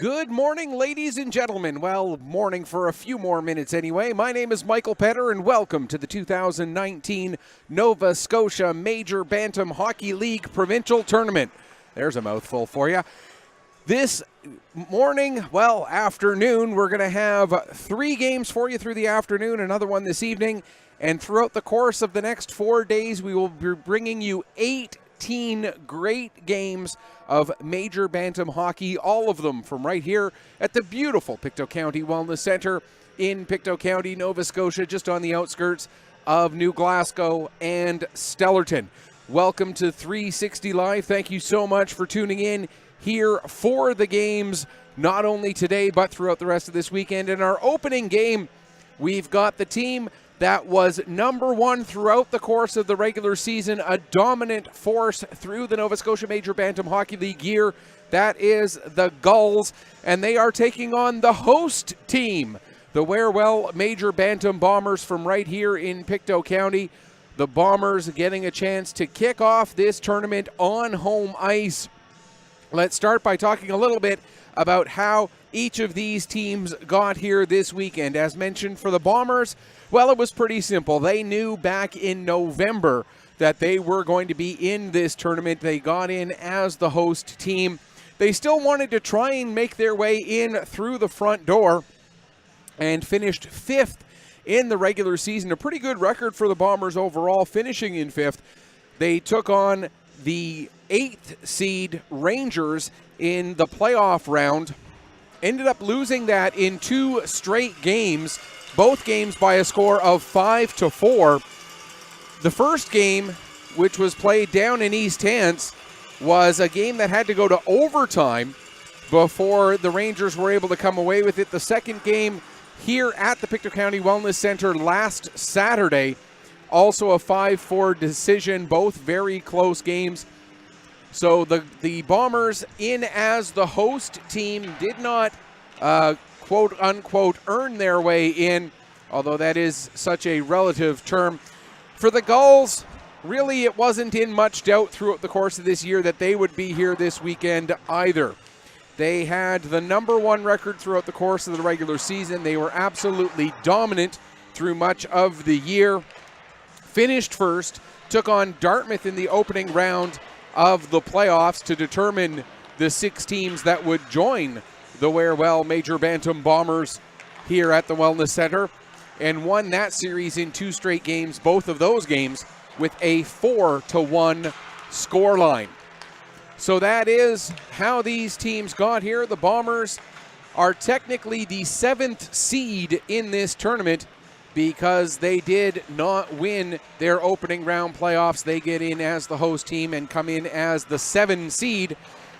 Good morning, ladies and gentlemen. Well, morning for a few more minutes anyway. My name is Michael Petter, and welcome to the 2019 Nova Scotia Major Bantam Hockey League Provincial Tournament. There's a mouthful for you. This morning, well, afternoon, we're going to have 3 games for you through the afternoon, another one this evening, and throughout the course of the next 4 days, we will be bringing you 18 great games of Major Bantam hockey, all of them from right here at the beautiful Pictou County Wellness Centre in Pictou County, Nova Scotia, just on the outskirts of New Glasgow and Stellarton. Welcome to 360 Live. Thank you so much for tuning in here for the games, not only today, but throughout the rest of this weekend. In our opening game, we've got the team that was number 1 throughout the course of the regular season, a dominant force through the Nova Scotia Major Bantam Hockey League year. That is the Gulls, and they are taking on the host team, the Wearwell Major Bantam Bombers from right here in Pictou County. The Bombers getting a chance to kick off this tournament on home ice. Let's start by talking a little bit about how each of these teams got here this weekend. As mentioned, for the Bombers, well, it was pretty simple. They knew back in November that they were going to be in this tournament. They got in as the host team. They still wanted to try and make their way in through the front door and finished 5th in the regular season. A pretty good record for the Bombers overall, finishing in 5th. They took on the 8th seed Rangers in the playoff round. Ended up losing that in 2 straight games, both games by a score of 5-4. The first game, which was played down in East Hants, was a game that had to go to overtime before the Rangers were able to come away with it. The second game here at the Pictou County Wellness Centre last Saturday, also a 5-4 decision, both very close games. So the Bombers, in as the host team, did not quote-unquote earn their way in, although that is such a relative term. For the Gulls, really it wasn't in much doubt throughout the course of this year that they would be here this weekend either. They had the number 1 record throughout the course of the regular season. They were absolutely dominant through much of the year. Finished first, took on Dartmouth in the opening round of the playoffs to determine the 6 teams that would join the Wearwell Major Bantam Bombers here at the Wellness Centre, and won that series in 2 straight games, both of those games with a 4-1 scoreline. So that is how these teams got here. The Bombers are technically the 7th seed in this tournament, because they did not win their opening round playoffs. They get in as the host team and come in as the 7 seed,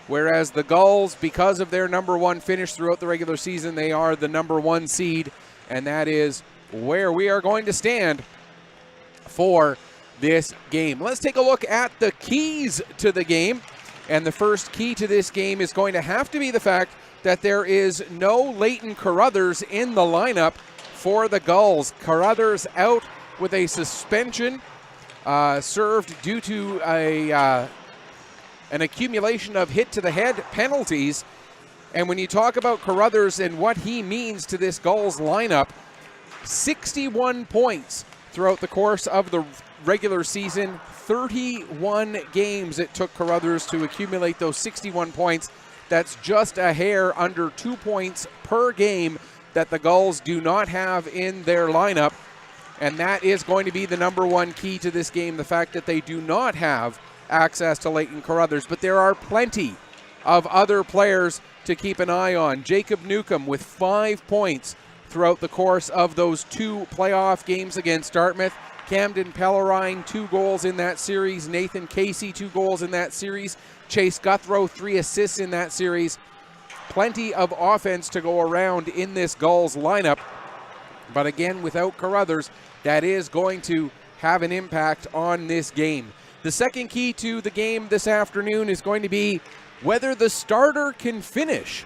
whereas the Gulls, because of their number 1 finish throughout the regular season, they are the number 1 seed, and that is where we are going to stand for this game. Let's take a look at the keys to the game, and the first key to this game is going to have to be the fact that there is no Leighton Carruthers in the lineup for the Gulls. Carruthers out with a suspension served due to an accumulation of hit-to-the-head penalties. And when you talk about Carruthers and what he means to this Gulls lineup, 61 points throughout the course of the regular season, 31 games it took Carruthers to accumulate those 61 points. That's just a hair under 2 points per game that the Gulls do not have in their lineup, and that is going to be the number 1 key to this game, the fact that they do not have access to Leighton Carruthers. But there are plenty of other players to keep an eye on. Jacob Newcomb with 5 points throughout the course of those 2 playoff games against Dartmouth. Camden Pellerine, 2 goals in that series. Nathan Casey, 2 goals in that series. Chase Guthrow, 3 assists in that series. Plenty of offense to go around in this Gulls lineup. But again, without Carruthers, that is going to have an impact on this game. The second key to the game this afternoon is going to be whether the starter can finish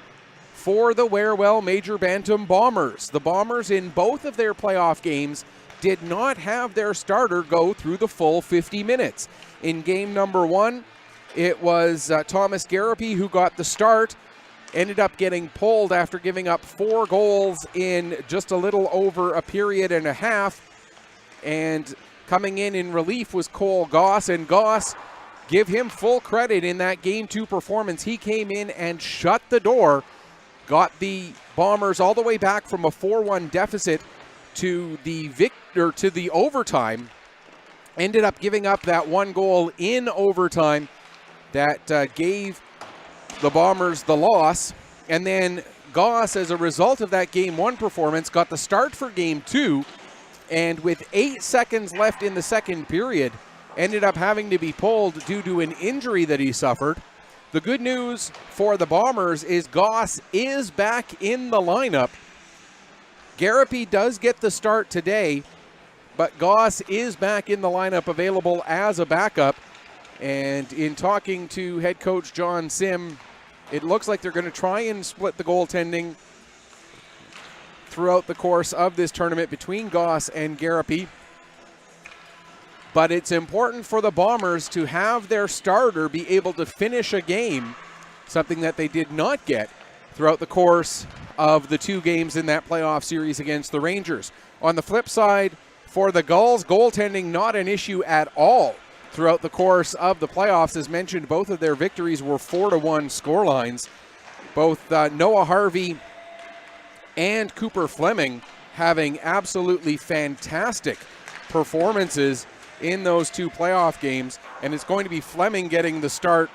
for the Wearwell Major Bantam Bombers. The Bombers, in both of their playoff games, did not have their starter go through the full 50 minutes. In game number 1, it was Thomas Garapi who got the start. ended up getting pulled after giving up 4 goals in just a little over a period and a half. And coming in relief was Cole Goss, and Goss, give him full credit in that Game 2 performance. He came in and shut the door, got the Bombers all the way back from a 4-1 deficit to the overtime. Ended up giving up that 1 goal in overtime that gave the Bombers the loss. And then Goss, as a result of that Game 1 performance, got the start for Game 2, and with 8 seconds left in the second period, ended up having to be pulled due to an injury that he suffered. The good news for the Bombers is Goss is back in the lineup. Garapy does get the start today, but Goss is back in the lineup, available as a backup. And in talking to head coach John Sim, it looks like they're going to try and split the goaltending throughout the course of this tournament between Goss and Garapy. But it's important for the Bombers to have their starter be able to finish a game, something that they did not get throughout the course of the 2 games in that playoff series against the Rangers. On the flip side, for the Gulls, goaltending not an issue at all throughout the course of the playoffs. As mentioned, both of their victories were 4-1 scorelines. Both Noah Harvey and Cooper Fleming having absolutely fantastic performances in those 2 playoff games, and it's going to be Fleming getting the start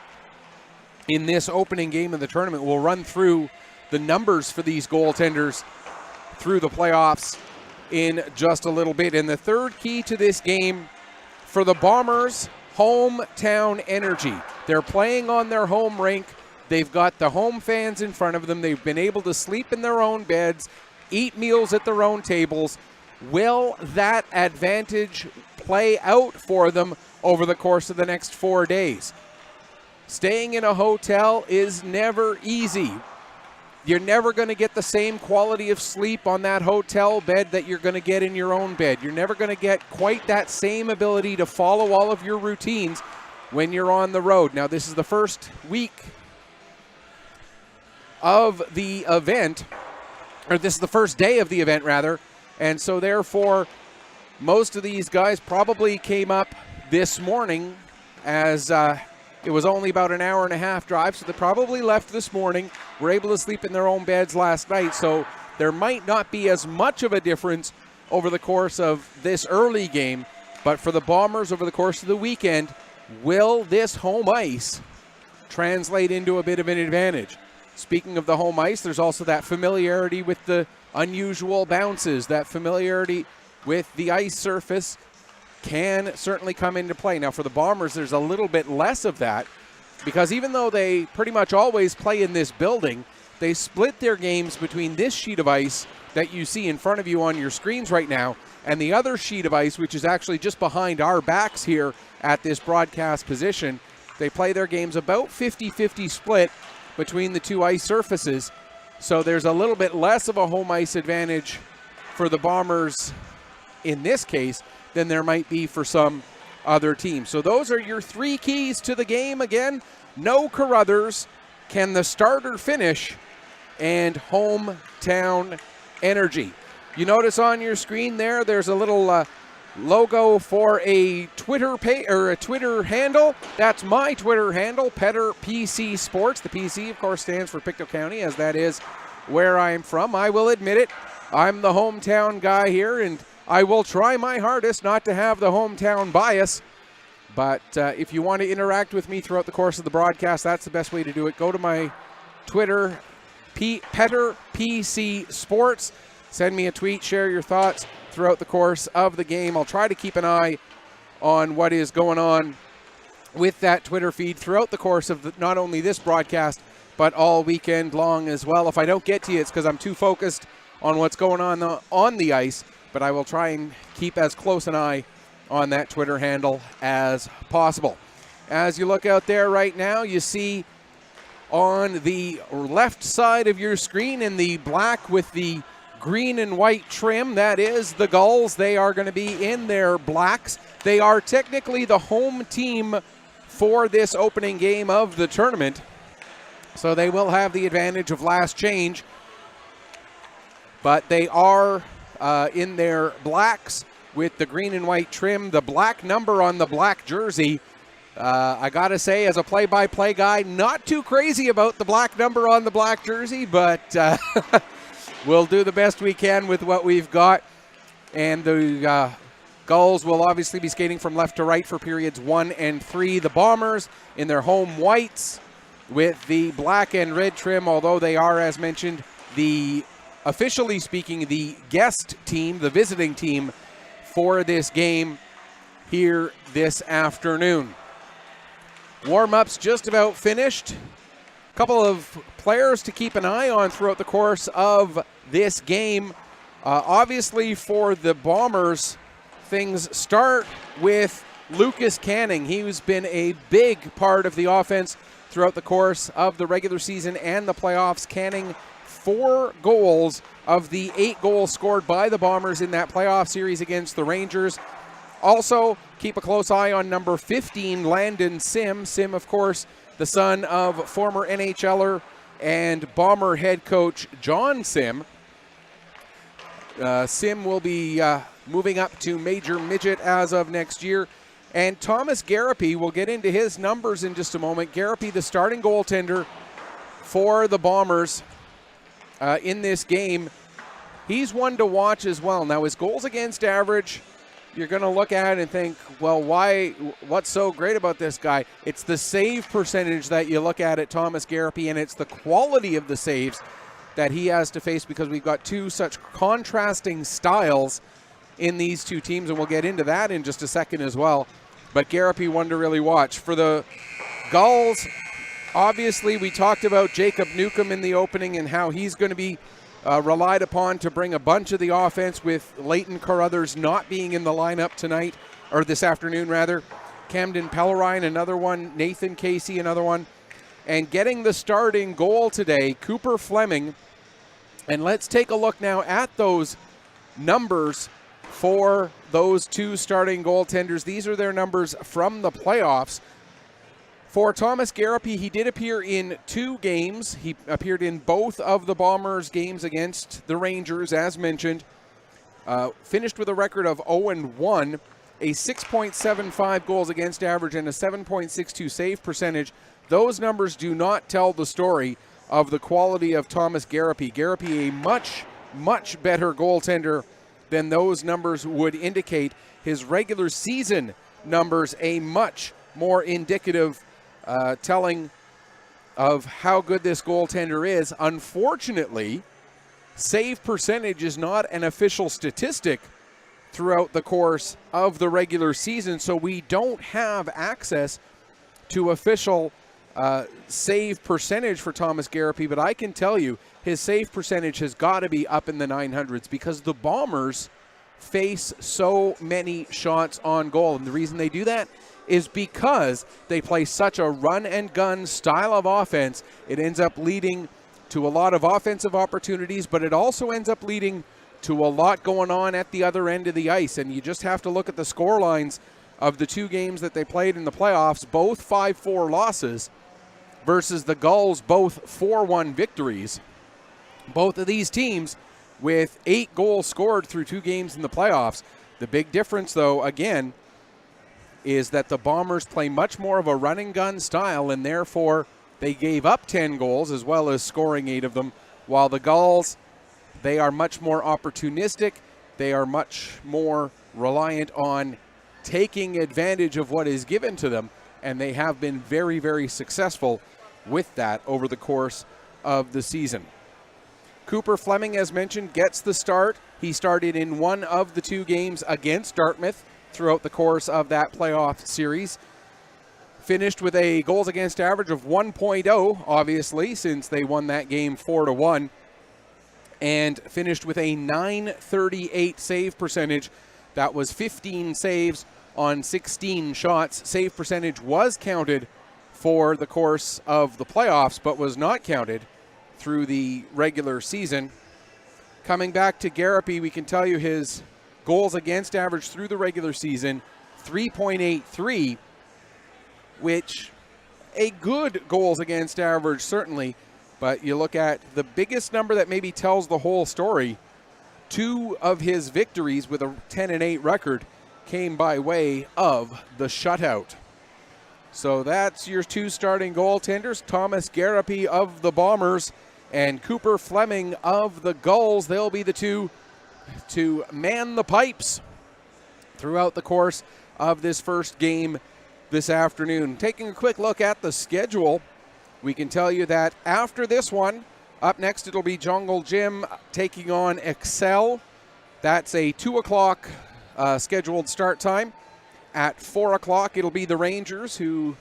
in this opening game of the tournament. We'll run through the numbers for these goaltenders through the playoffs in just a little bit. And the third key to this game for the Bombers, hometown energy. They're playing on their home rink. They've got the home fans in front of them. They've been able to sleep in their own beds, eat meals at their own tables. Will that advantage play out for them over the course of the next 4 days? Staying in a hotel is never easy. You're never going to get the same quality of sleep on that hotel bed that you're going to get in your own bed. You're never going to get quite that same ability to follow all of your routines when you're on the road. Now, this is the first week of the event, or this is the first day of the event, rather. And so, therefore, most of these guys probably came up this morning, as it was only about an hour and a half drive, so they probably left this morning, were able to sleep in their own beds last night, so there might not be as much of a difference over the course of this early game. But for the Bombers over the course of the weekend, will this home ice translate into a bit of an advantage? Speaking of the home ice, there's also that familiarity with the unusual bounces, that familiarity with the ice surface can certainly come into play. Now, for the Bombers, there's a little bit less of that, because even though they pretty much always play in this building, they split their games between this sheet of ice that you see in front of you on your screens right now and the other sheet of ice, which is actually just behind our backs here at this broadcast position. They play their games about 50-50 split between the 2 ice surfaces, so there's a little bit less of a home ice advantage for the Bombers in this case than there might be for some other teams. So those are your 3 keys to the game. Again, no Carruthers, can the starter finish, and hometown energy. You notice on your screen there's a little logo for a Twitter or a Twitter handle. That's my Twitter handle, Petter PC Sports. The PC, of course, stands for Pictou County, as that is where I'm from. I will admit it, I'm the hometown guy here, and I will try my hardest not to have the hometown bias. But if you want to interact with me throughout the course of the broadcast, that's the best way to do it. Go to my Twitter, Petter PC Sports. Send me a tweet, share your thoughts throughout the course of the game. I'll try to keep an eye on what is going on with that Twitter feed throughout the course of not only this broadcast, but all weekend long as well. If I don't get to you, it's because I'm too focused on what's going on the ice, but I will try and keep as close an eye on that Twitter handle as possible. As you look out there right now, you see on the left side of your screen in the black with the green and white trim, that is the Gulls. They are going to be in their blacks. They are technically the home team for this opening game of the tournament. So they will have the advantage of last change. But they are in their blacks with the green and white trim, the black number on the black jersey. I got to say, as a play-by-play guy, not too crazy about the black number on the black jersey, but we'll do the best we can with what we've got. And the Gulls will obviously be skating from left to right for periods 1 and 3. The Bombers in their home whites with the black and red trim, although they are, as mentioned, officially speaking, the guest team, the visiting team for this game here this afternoon. Warm-ups just about finished. A couple of players to keep an eye on throughout the course of this game. Obviously for the Bombers, things start with Lucas Canning. He's been a big part of the offense throughout the course of the regular season and the playoffs. Canning 4 goals of the 8 goals scored by the Bombers in that playoff series against the Rangers. Also, keep a close eye on number 15, Landon Sim. Sim, of course, the son of former NHLer and Bomber head coach John Sim. Sim will be moving up to Major Midget as of next year. And Thomas Garapy, we'll get into his numbers in just a moment. Garapy, the starting goaltender for the Bombers in this game. He's one to watch as well. Now, his goals against average, you're going to look at it and think, well, what's so great about this guy? It's the save percentage that you look at Thomas Garapy, and it's the quality of the saves that he has to face, because we've got two such contrasting styles in these two teams, and we'll get into that in just a second as well. But Garapy, one to really watch. For the Gulls, obviously we talked about Jacob Newcomb in the opening and how he's going to be relied upon to bring a bunch of the offense, with Leighton Carruthers not being in the lineup tonight, or this afternoon rather. Camden Pellerine, another one. Nathan Casey, another one. And getting the starting goal today, Cooper Fleming. And let's take a look now at those numbers for those two starting goaltenders. These are their numbers from the playoffs. For Thomas Garapy, he did appear in 2 games. He appeared in both of the Bombers' games against the Rangers, as mentioned. Finished with a record of 0-1, a 6.75 goals against average, and a 7.62 save percentage. Those numbers do not tell the story of the quality of Thomas Garapy. Garapy, a much, much better goaltender than those numbers would indicate. His regular season numbers, a much more indicative telling of how good this goaltender is. Unfortunately, save percentage is not an official statistic throughout the course of the regular season, so we don't have access to official save percentage for Thomas Garapy, but I can tell you his save percentage has got to be up in the 900s, because the Bombers face so many shots on goal. And the reason they do that is because they play such a run-and-gun style of offense. It ends up leading to a lot of offensive opportunities, but it also ends up leading to a lot going on at the other end of the ice. And you just have to look at the score lines of the 2 games that they played in the playoffs, both 5-4 losses, versus the Gulls, both 4-1 victories. Both of these teams with 8 goals scored through 2 games in the playoffs. The big difference, though, again, is that the Bombers play much more of a run-and-gun style, and therefore they gave up 10 goals as well as scoring 8 of them, while the Gulls, they are much more opportunistic. They are much more reliant on taking advantage of what is given to them, and they have been very, very successful with that over the course of the season. Cooper Fleming, as mentioned, gets the start. He started in 1 of the 2 games against Dartmouth throughout the course of that playoff series. Finished with a goals against average of 1.0, obviously, since they won that game 4-1. And finished with a .938 save percentage. That was 15 saves on 16 shots. Save percentage was counted for the course of the playoffs, but was not counted through the regular season. Coming back to Garapy, we can tell you his goals against average through the regular season, 3.83, which a good goals against average, certainly. But you look at the biggest number that maybe tells the whole story. 2 of his victories with a 10-8 record came by way of the shutout. So that's your 2 starting goaltenders, Thomas Garapi of the Bombers and Cooper Fleming of the Gulls. They'll be the 2 to man the pipes throughout the course of this first game this afternoon. Taking a quick look at the schedule, we can tell you that after this one, up next it'll be Jungle Gym taking on Excel. That's a 2 o'clock scheduled start time. At 4 o'clock, it'll be the Rangers, who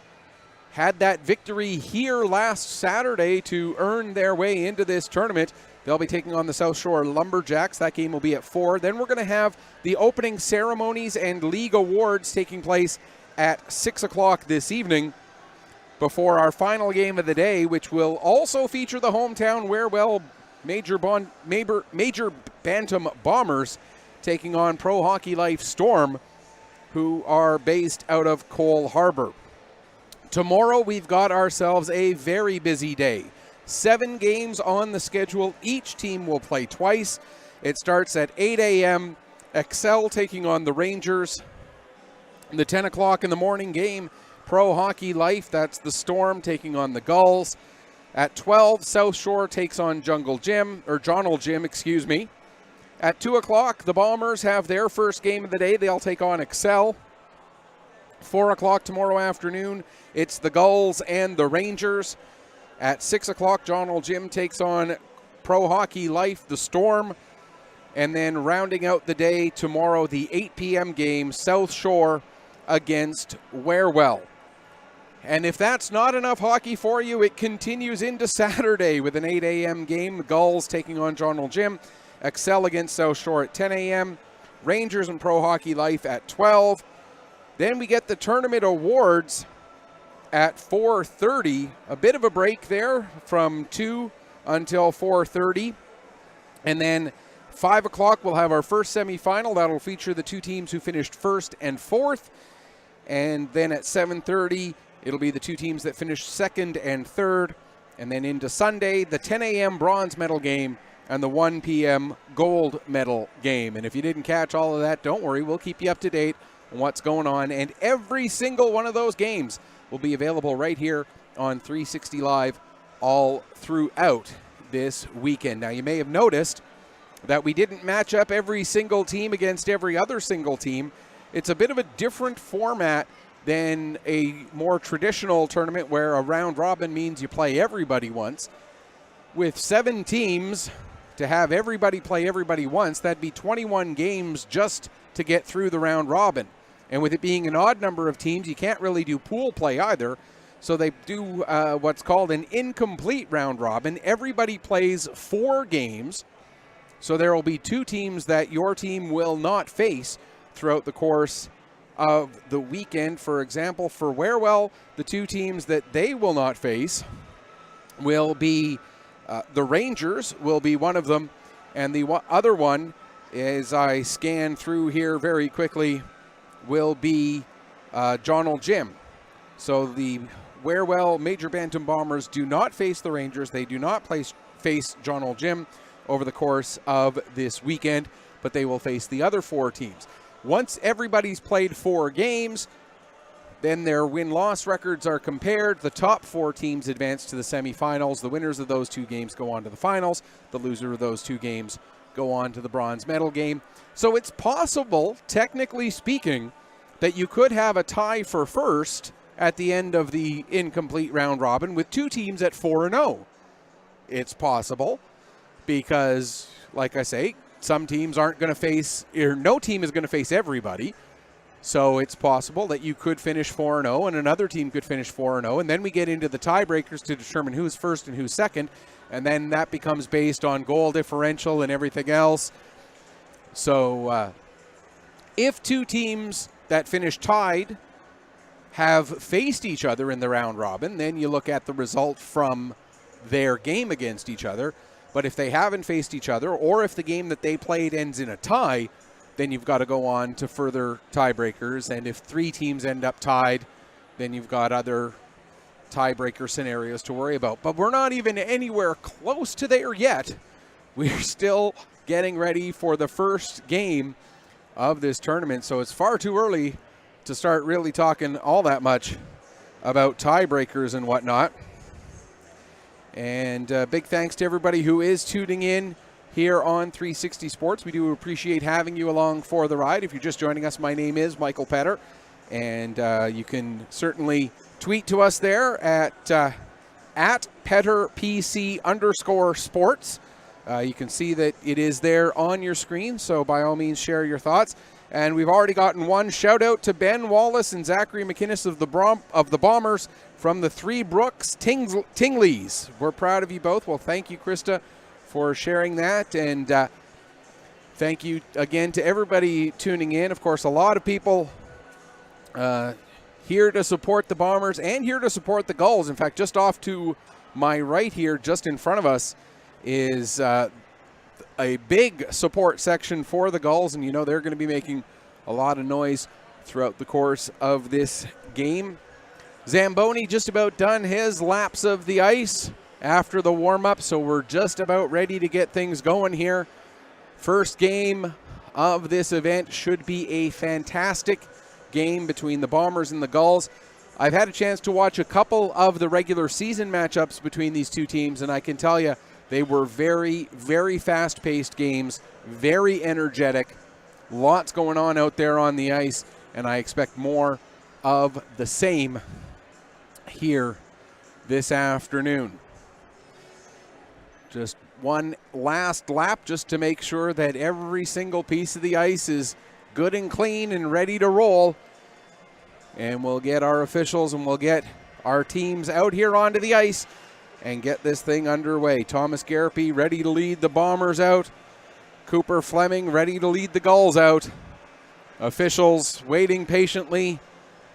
had that victory here last Saturday to earn their way into this tournament. They'll be taking on the South Shore Lumberjacks. That game will be at 4. Then we're going to have the opening ceremonies and league awards taking place at 6 o'clock this evening before our final game of the day, which will also feature the hometown Wearwell Major Bantam Bombers taking on Pro Hockey Life Storm, who are based out of Cole Harbour. Tomorrow we've got ourselves a very busy day. 7 games on the schedule. Each team will play twice. It starts at 8 a.m. Excel taking on the Rangers. The 10 o'clock in the morning game, Pro Hockey Life, that's the Storm taking on the Gulls. At 12, South Shore takes on Jonal Gym, excuse me. At 2 o'clock, the Bombers have their first game of the day. They'll take on Excel. 4 o'clock tomorrow afternoon, it's the Gulls and the Rangers. At 6 o'clock, Jonal Gym takes on Pro Hockey Life, the Storm. And then rounding out the day tomorrow, the 8 p.m. game, South Shore against Wearwell. And if that's not enough hockey for you, it continues into Saturday with an 8 a.m. game. The Gulls taking on Jonal Gym. Excel against South Shore at 10 a.m. Rangers and Pro Hockey Life at 12. Then we get the tournament awards at 4:30. A bit of a break there from 2 until 4:30. And then 5 o'clock, we'll have our first semifinal. That'll feature the 2 teams who finished first and fourth. And then at 7:30, it'll be the 2 teams that finished second and third. And then into Sunday, the 10 a.m. bronze medal game and the 1 p.m. gold medal game. And if you didn't catch all of that, don't worry. We'll keep you up to date on what's going on. And every single one of those games will be available right here on 360 Live all throughout this weekend. Now, you may have noticed that we didn't match up every single team against every other single team. It's a bit of a different format than a more traditional tournament where a round robin means you play everybody once. With 7 teams, to have everybody play everybody once, that'd be 21 games just to get through the round robin. And with it being an odd number of teams, you can't really do pool play either. So they do what's called an incomplete round robin. Everybody plays 4 games. So there will be 2 teams that your team will not face throughout the course of the weekend. For example, for Wearwell, the 2 teams that they will not face will be the Rangers will be one of them, and the other one, as I scan through here very quickly, will be Jonal Gym. So the Wearwell Major Bantam Bombers do not face the Rangers. They do not face Jonal Gym over the course of this weekend, but they will face the other 4 teams. Once everybody's played 4 games, then their win-loss records are compared. The top 4 teams advance to the semifinals. The winners of those 2 games go on to the finals. The loser of those 2 games go on to the bronze medal game. So it's possible, technically speaking, that you could have a tie for first at the end of the incomplete round robin with 2 teams at 4-0. It's possible because, like I say, some teams aren't going to face, or no team is going to face everybody. So it's possible that you could finish 4-0 and another team could finish 4-0. And then we get into the tiebreakers to determine who's first and who's second. And then that becomes based on goal differential and everything else. So if 2 teams that finish tied have faced each other in the round robin, then you look at the result from their game against each other. But if they haven't faced each other, or if the game that they played ends in a tie, then you've got to go on to further tiebreakers. And if 3 teams end up tied, then you've got other tiebreaker scenarios to worry about. But we're not even anywhere close to there yet. We're still getting ready for the first game of this tournament, so it's far too early to start really talking all that much about tiebreakers and whatnot. And big thanks to everybody who is tuning in here on 360 Sports. We do appreciate having you along for the ride. If you're just joining us, my name is Michael Petter, and you can certainly tweet to us there at PetterPC_sports. You can see that it is there on your screen, so by all means share your thoughts. And we've already gotten one shout out to Ben Wallace and Zachary McInnes of the Bombers from the Three Brooks Tingleys. We're proud of you both. Well, thank you, Krista, for sharing that. And thank you again to everybody tuning in. Of course, a lot of people here to support the Bombers and here to support the Gulls. In fact, just off to my right here, just in front of us, is a big support section for the Gulls, and you know they're going to be making a lot of noise throughout the course of this game. Zamboni just about done his laps of the ice after the warm-up, so we're just about ready to get things going here. First game of this event should be a fantastic game between the Bombers and the Gulls. I've had a chance to watch a couple of the regular season matchups between these two teams, and I can tell you they were very, very fast-paced games, very energetic, lots going on out there on the ice, and I expect more of the same here this afternoon. Just one last lap just to make sure that every single piece of the ice is good and clean and ready to roll. And we'll get our officials and we'll get our teams out here onto the ice and get this thing underway. Thomas Garapi ready to lead the Bombers out. Cooper Fleming ready to lead the Gulls out. Officials waiting patiently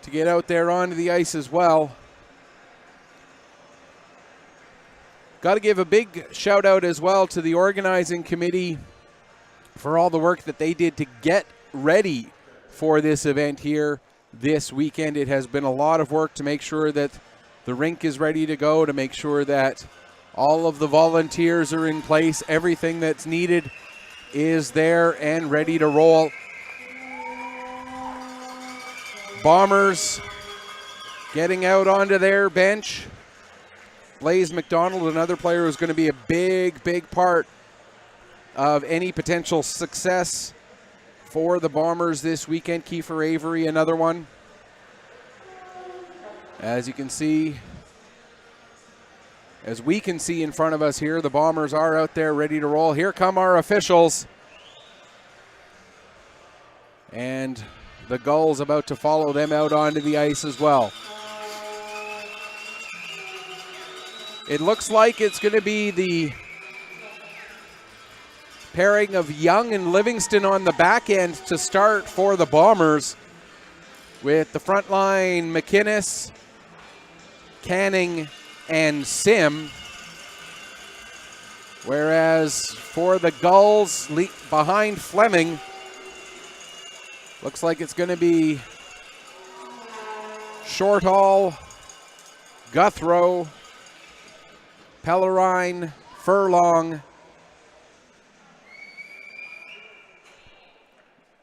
to get out there onto the ice as well. Got to give a big shout out as well to the organizing committee for all the work that they did to get ready for this event here this weekend. It has been a lot of work to make sure that the rink is ready to go, to make sure that all of the volunteers are in place. Everything that's needed is there and ready to roll. Bombers getting out onto their bench. Blaze McDonald, another player who's going to be a big, big part of any potential success for the Bombers this weekend. Kiefer Avery, another one. As you can see, as we can see in front of us here, the Bombers are out there ready to roll. Here come our officials. And the Gulls about to follow them out onto the ice as well. It looks like it's going to be the pairing of Young and Livingston on the back end to start for the Bombers, with the front line McInnes, Canning, and Sim. Whereas for the Gulls, behind Fleming, looks like it's going to be Shorthall, Guthrow, Pellerine, Furlong,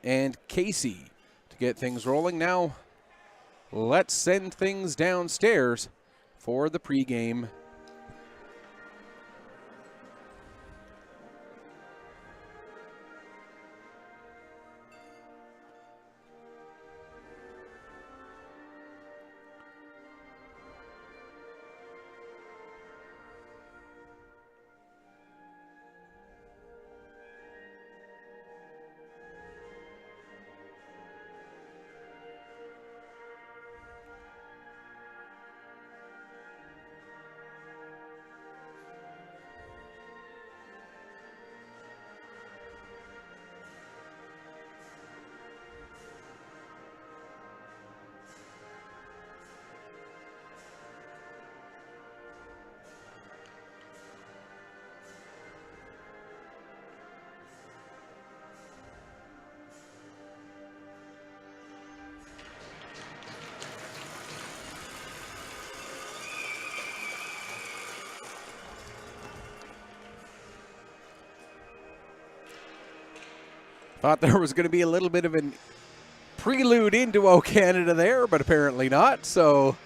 and Casey to get things rolling. Now, let's send things downstairs for the pregame. Thought there was going to be a little bit of an prelude into O Canada there, but apparently not. So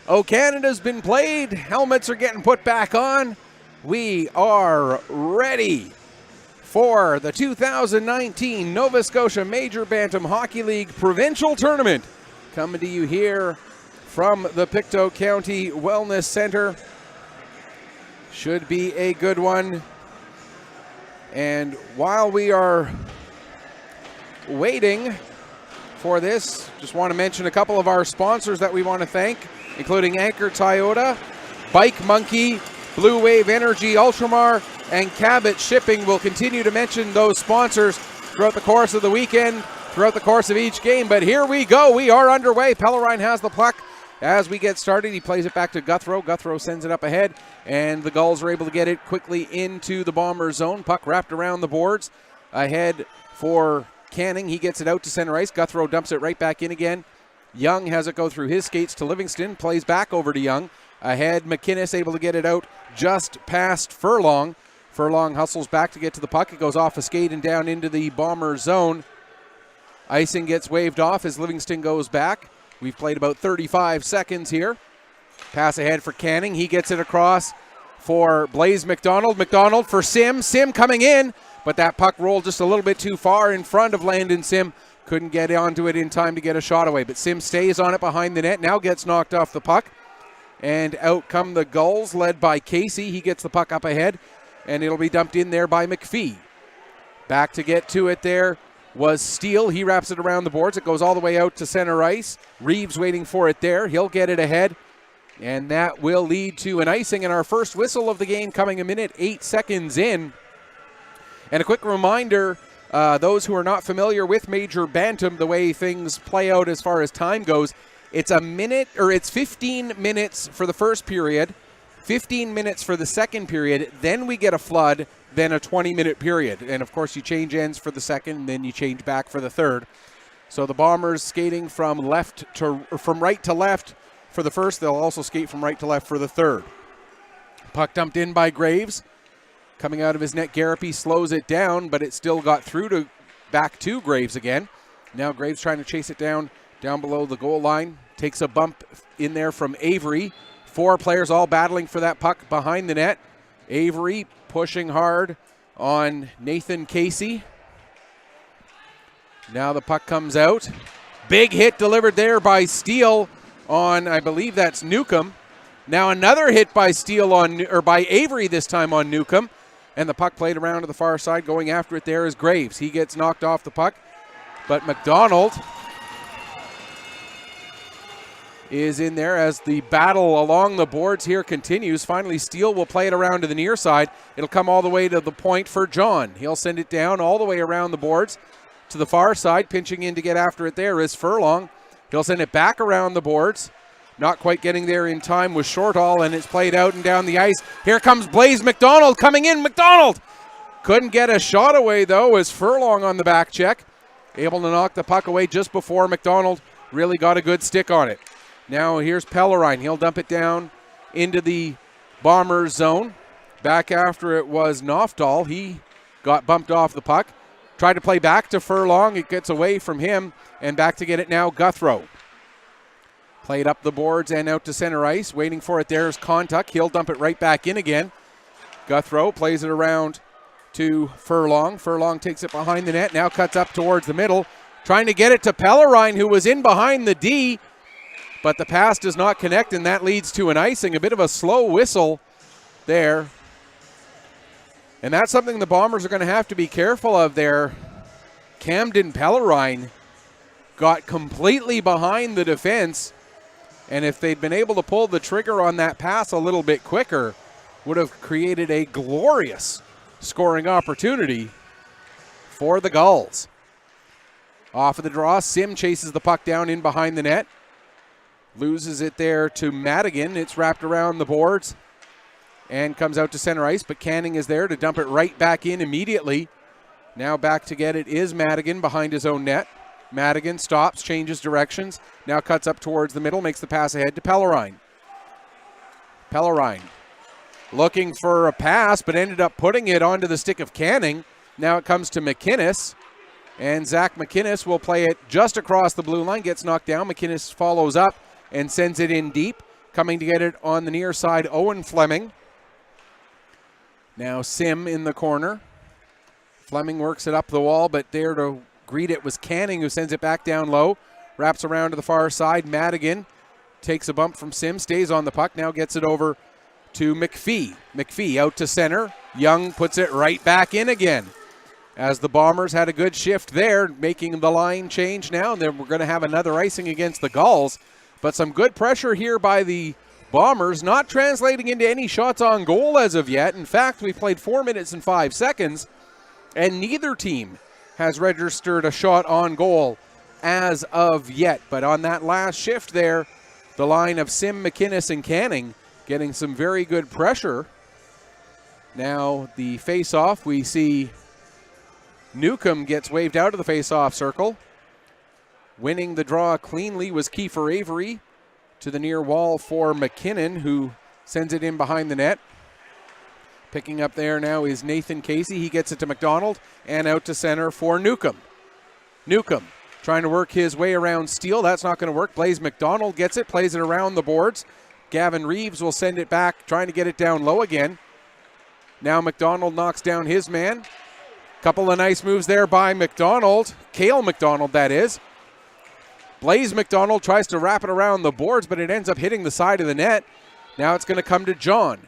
O Canada's been played. Helmets are getting put back on. We are ready for the 2019 Nova Scotia Major Bantam Hockey League Provincial Tournament. Coming to you here from the Pictou County Wellness Center. Should be a good one. And while we are waiting for this, just want to mention a couple of our sponsors that we want to thank, including Anchor Toyota, Bike Monkey, Blue Wave Energy, Ultramar, and Cabot Shipping. We'll continue to mention those sponsors throughout the course of the weekend, throughout the course of each game. But here we go. We are underway. Pellerine has the puck. As we get started, he plays it back to Guthrow. Guthrow sends it up ahead, and the Gulls are able to get it quickly into the Bombers' zone. Puck wrapped around the boards. Ahead for Canning. He gets it out to center ice. Guthrow dumps it right back in again. Young has it go through his skates to Livingston. Plays back over to Young. Ahead, McInnes able to get it out just past Furlong. Furlong hustles back to get to the puck. It goes off a skate and down into the Bombers' zone. Icing gets waved off as Livingston goes back. We've played about 35 seconds here. Pass ahead for Canning. He gets it across for Blaze McDonald. McDonald for Sim. Sim coming in, but that puck rolled just a little bit too far in front of Landon Sim. Couldn't get onto it in time to get a shot away, but Sim stays on it behind the net. Now gets knocked off the puck. And out come the Gulls, led by Casey. He gets the puck up ahead, and it'll be dumped in there by McPhee. Back to get to it there was Steele. He wraps it around the boards. It goes all the way out to center ice. Reeves waiting for it there. He'll get it ahead, and that will lead to an icing, and our first whistle of the game coming a minute, 8 seconds in. And a quick reminder, those who are not familiar with Major Bantam, the way things play out as far as time goes, it's 15 minutes for the first period, 15 minutes for the second period, then we get a flood, then a 20-minute period. And, of course, you change ends for the second, and then you change back for the third. So the Bombers skating from right to left for the first. They'll also skate from right to left for the third. Puck dumped in by Graves. Coming out of his net, Garapi slows it down, but it still got through back to Graves again. Now Graves trying to chase it down below the goal line. Takes a bump in there from Avery. 4 players all battling for that puck behind the net. Avery pushing hard on Nathan Casey. Now the puck comes out. Big hit delivered there by Steele on, I believe that's Newcomb. Now another hit by Steele by Avery this time on Newcomb. And the puck played around to the far side. Going after it there is Graves. He gets knocked off the puck. But McDonald is in there as the battle along the boards here continues. Finally, Steele will play it around to the near side. It'll come all the way to the point for John. He'll send it down all the way around the boards to the far side. Pinching in to get after it there is Furlong. He'll send it back around the boards. Not quite getting there in time with Shortall, and it's played out and down the ice. Here comes Blaze McDonald coming in. McDonald couldn't get a shot away, though, as Furlong on the back check. Able to knock the puck away just before McDonald really got a good stick on it. Now here's Pellerine. He'll dump it down into the Bombers' zone. Back after it was Noftal. He got bumped off the puck. Tried to play back to Furlong. It gets away from him, and back to get it now, Guthrow. Played up the boards and out to center ice. Waiting for it there is Kontuk. He'll dump it right back in again. Guthrow plays it around to Furlong. Furlong takes it behind the net. Now cuts up towards the middle. Trying to get it to Pellerine, who was in behind the D. But the pass does not connect, and that leads to an icing. A bit of a slow whistle there. And that's something the Bombers are going to have to be careful of there. Camden Pellerine got completely behind the defense. And if they'd been able to pull the trigger on that pass a little bit quicker, would have created a glorious scoring opportunity for the Gulls. Off of the draw, Sim chases the puck down in behind the net. Loses it there to Madigan. It's wrapped around the boards and comes out to center ice, but Canning is there to dump it right back in immediately. Now back to get it is Madigan behind his own net. Madigan stops, changes directions, now cuts up towards the middle, makes the pass ahead to Pellerine. Pellerine looking for a pass, but ended up putting it onto the stick of Canning. Now it comes to McInnes, and Zach McInnes will play it just across the blue line, gets knocked down. McInnes follows up and sends it in deep. Coming to get it on the near side, Owen Fleming. Now Sim in the corner. Fleming works it up the wall, but there to greet it was Canning, who sends it back down low. Wraps around to the far side. Madigan takes a bump from Sim, stays on the puck, now gets it over to McPhee. McPhee out to center. Young puts it right back in again. As the Bombers had a good shift there, making the line change now. And then we're going to have another icing against the Gulls. But some good pressure here by the Bombers, not translating into any shots on goal as of yet. In fact, we played 4 minutes and 5 seconds, and neither team has registered a shot on goal as of yet. But on that last shift there, the line of Sim, McInnes, and Canning getting some very good pressure. Now the face-off, we see Newcomb gets waved out of the face-off circle. Winning the draw cleanly was Kiefer Avery to the near wall for McKinnon, who sends it in behind the net. Picking up there now is Nathan Casey. He gets it to McDonald and out to center for Newcomb. Newcomb trying to work his way around Steele. That's not going to work. Blaze McDonald gets it, plays it around the boards. Gavin Reeves will send it back, trying to get it down low again. Now McDonald knocks down his man. Couple of nice moves there by McDonald. Cale McDonald, that is. Blaze McDonald tries to wrap it around the boards, but it ends up hitting the side of the net. Now it's going to come to John.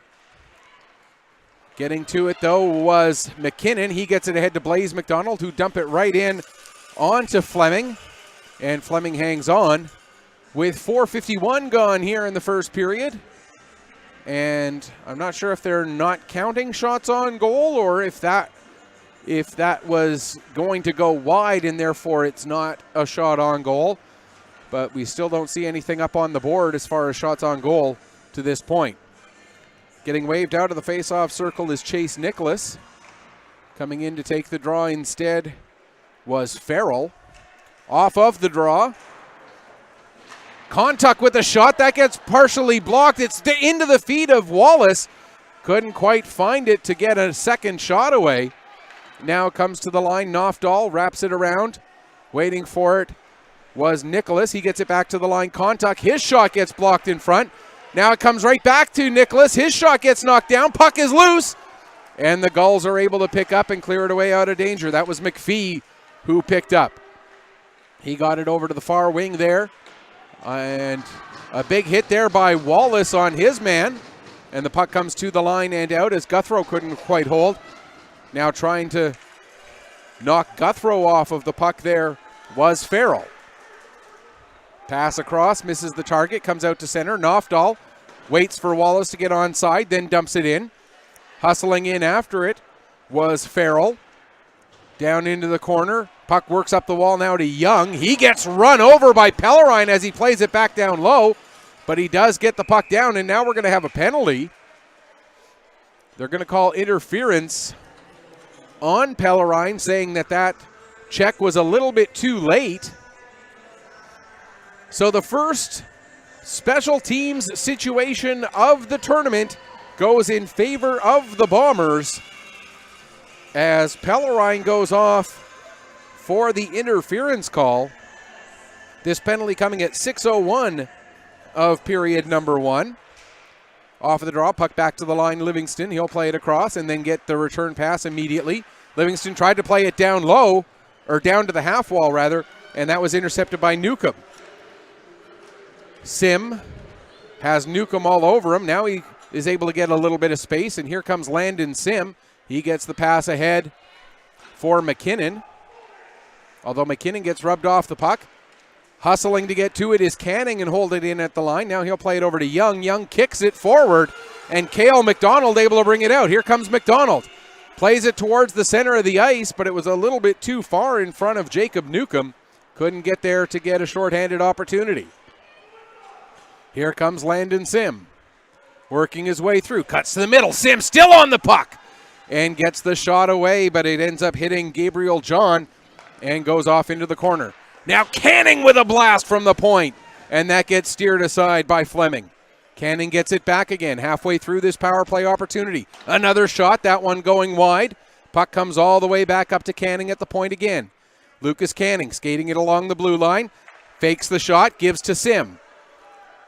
Getting to it, though, was McKinnon. He gets it ahead to Blaze McDonald, who dump it right in onto Fleming. And Fleming hangs on with 4:51 gone here in the first period. And I'm not sure if they're not counting shots on goal or if that was going to go wide and therefore it's not a shot on goal. But we still don't see anything up on the board as far as shots on goal to this point. Getting waved out of the face-off circle is Chase Nicholas. Coming in to take the draw instead was Farrell. Off of the draw. Kontuk with a shot. That gets partially blocked. It's into the feet of Wallace. Couldn't quite find it to get a second shot away. Now comes to the line. Knofdahl wraps it around. Waiting for it was Nicholas. He gets it back to the line. Kontuk. His shot gets blocked in front. Now it comes right back to Nicholas. His shot gets knocked down. Puck is loose. And the Gulls are able to pick up and clear it away out of danger. That was McPhee who picked up. He got it over to the far wing there. And a big hit there by Wallace on his man. And the puck comes to the line and out as Guthrow couldn't quite hold. Now trying to knock Guthrow off of the puck there was Farrell. Pass across, misses the target, comes out to center. Knofdahl waits for Wallace to get onside, then dumps it in. Hustling in after it was Farrell. Down into the corner. Puck works up the wall now to Young. He gets run over by Pellerine as he plays it back down low, but he does get the puck down, and now we're going to have a penalty. They're going to call interference on Pellerine, saying that check was a little bit too late. So the first special teams situation of the tournament goes in favor of the Bombers as Pellerine goes off for the interference call. This penalty coming at 6:01 of period number 1. Off of the draw, puck back to the line, Livingston. He'll play it across and then get the return pass immediately. Livingston tried to play it down low, or down to the half wall rather, and that was intercepted by Newcomb. Sim has Newcomb all over him. Now he is able to get a little bit of space, and here comes Landon Sim. He gets the pass ahead for McKinnon. Although McKinnon gets rubbed off the puck. Hustling to get to it is Canning and hold it in at the line. Now he'll play it over to Young. Young kicks it forward, and Cale McDonald able to bring it out. Here comes McDonald. Plays it towards the center of the ice, but it was a little bit too far in front of Jacob Newcomb. Couldn't get there to get a shorthanded opportunity. Here comes Landon Sim. Working his way through. Cuts to the middle. Sim still on the puck. And gets the shot away, but it ends up hitting Gabriel John and goes off into the corner. Now Canning with a blast from the point. And that gets steered aside by Fleming. Canning gets it back again halfway through this power play opportunity. Another shot, that one going wide. Puck comes all the way back up to Canning at the point again. Lucas Canning skating it along the blue line. Fakes the shot, gives to Sim.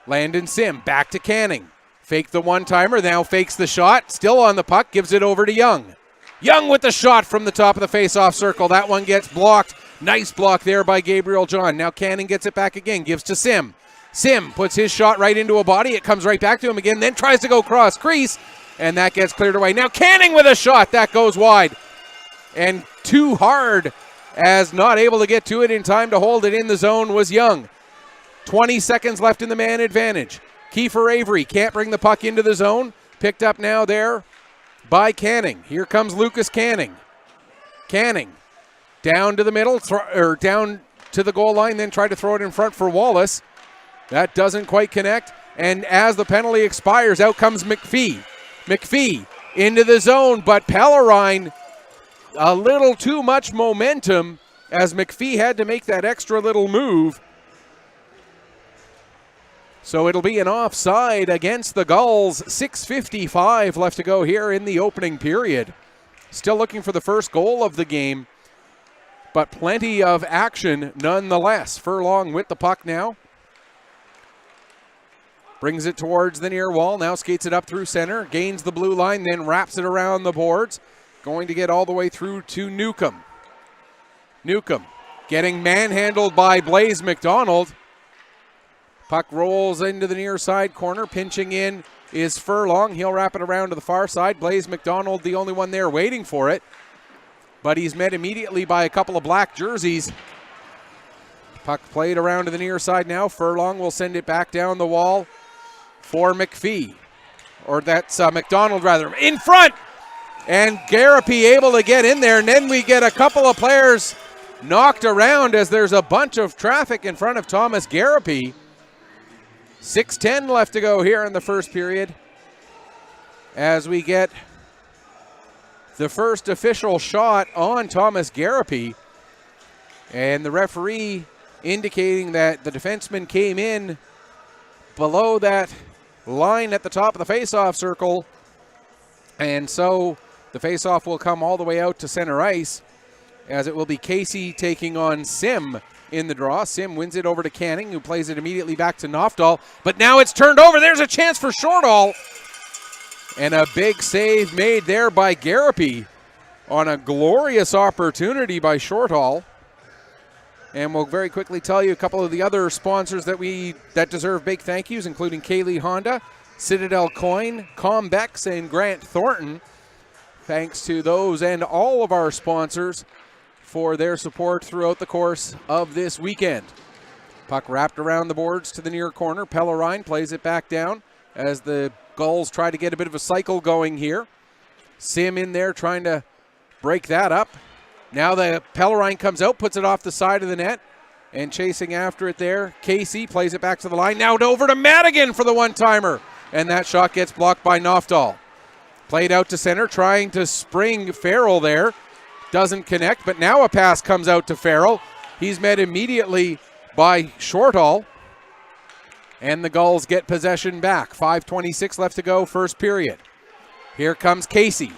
Landon Sim back to Canning. Fake the one-timer, now fakes the shot. Still on the puck, gives it over to Young. Young with the shot from the top of the face-off circle. That one gets blocked. Nice block there by Gabriel John. Now Canning gets it back again, gives to Sim. Sim puts his shot right into a body. It comes right back to him again, then tries to go cross crease, and that gets cleared away. Now Canning with a shot. That goes wide. And too hard, as not able to get to it in time to hold it in the zone was Young. 20 seconds left in the man advantage. Kiefer Avery can't bring the puck into the zone. Picked up now there by Canning. Here comes Lucas Canning. Canning down to the middle, or down to the goal line, then try to throw it in front for Wallace. That doesn't quite connect. And as the penalty expires, out comes McPhee. McPhee into the zone, but Pellerine, a little too much momentum as McPhee had to make that extra little move. So it'll be an offside against the Gulls. 6:55 left to go here in the opening period. Still looking for the first goal of the game, but plenty of action nonetheless. Furlong with the puck now. Brings it towards the near wall, now skates it up through center, gains the blue line, then wraps it around the boards. Going to get all the way through to Newcomb. Newcomb getting manhandled by Blaze McDonald. Puck rolls into the near side corner. Pinching in is Furlong. He'll wrap it around to the far side. Blaze McDonald, the only one there waiting for it. But he's met immediately by a couple of black jerseys. Puck played around to the near side now. Furlong will send it back down the wall for McPhee. Or that's McDonald rather. In front! And Garapy able to get in there. And then we get a couple of players knocked around as there's a bunch of traffic in front of Thomas Garapy. 6:10 left to go here in the first period as we get the first official shot on Thomas Garapy. And the referee indicating that the defenseman came in below that line at the top of the face-off circle. And so the face-off will come all the way out to center ice as it will be Casey taking on Sim in the draw. Sim wins it over to Canning, who plays it immediately back to Nofdahl. But now it's turned over. There's a chance for Shortall. And a big save made there by Garapy on a glorious opportunity by Shortall. And we'll very quickly tell you a couple of the other sponsors that deserve big thank yous, including Kaylee Honda, Citadel Coin, Combex, and Grant Thornton. Thanks to those and all of our sponsors for their support throughout the course of this weekend. Puck wrapped around the boards to the near corner. Pellerine plays it back down as the Gulls try to get a bit of a cycle going here. Sim in there trying to break that up. Now the Pellerine comes out, puts it off the side of the net, and chasing after it there. Casey plays it back to the line. Now over to Madigan for the one-timer, and that shot gets blocked by Nofdahl. Played out to center, trying to spring Farrell there. Doesn't connect, but now a pass comes out to Farrell. He's met immediately by Shortall. And the Gulls get possession back. 5:26 left to go, first period. Here comes Casey.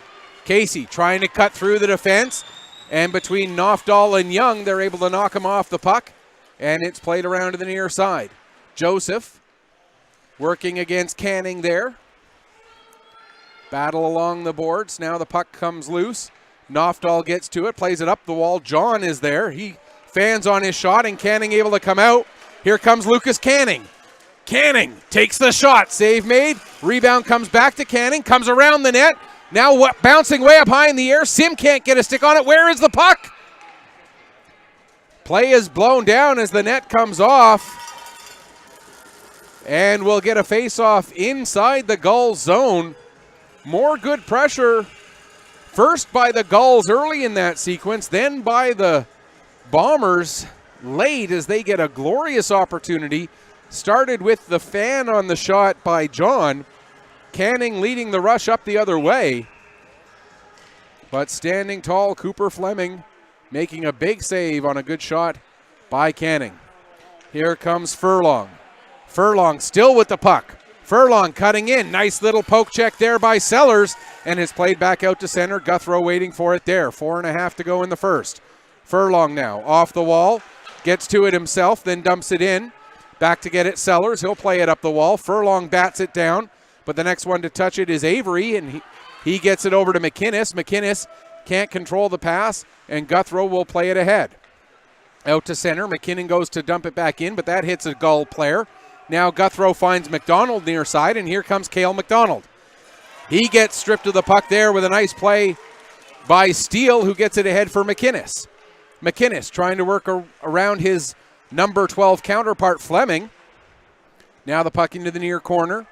Casey trying to cut through the defense. And between Nofdahl and Young, they're able to knock him off the puck. And it's played around to the near side. Joseph working against Canning there. Battle along the boards. Now the puck comes loose. Nofdahl gets to it, plays it up the wall. John is there. He fans on his shot, and Canning able to come out. Here comes Lucas Canning. Canning takes the shot. Save made. Rebound comes back to Canning. Comes around the net. Now bouncing way up high in the air. Sim can't get a stick on it. Where is the puck? Play is blown down as the net comes off. And we'll get a face-off inside the Gulls zone. More good pressure. First by the Gulls early in that sequence, then by the Bombers late as they get a glorious opportunity. Started with the fan on the shot by John. Canning leading the rush up the other way. But standing tall, Cooper Fleming making a big save on a good shot by Canning. Here comes Furlong. Furlong still with the puck. Furlong cutting in. Nice little poke check there by Sellers. And it's played back out to center. Guthrow waiting for it there. 4.5 to go in the first. Furlong now off the wall. Gets to it himself, then dumps it in. Back to get it Sellers. He'll play it up the wall. Furlong bats it down. But the next one to touch it is Avery. And he gets it over to McInnes. McInnes can't control the pass. And Guthrow will play it ahead. Out to center. McKinnon goes to dump it back in, but that hits a Gull player. Now Guthrow finds McDonald near side, and here comes Cale McDonald. He gets stripped of the puck there with a nice play by Steele, who gets it ahead for McInnes. McInnes trying to work around his number 12 counterpart, Fleming. Now the puck into the near corner.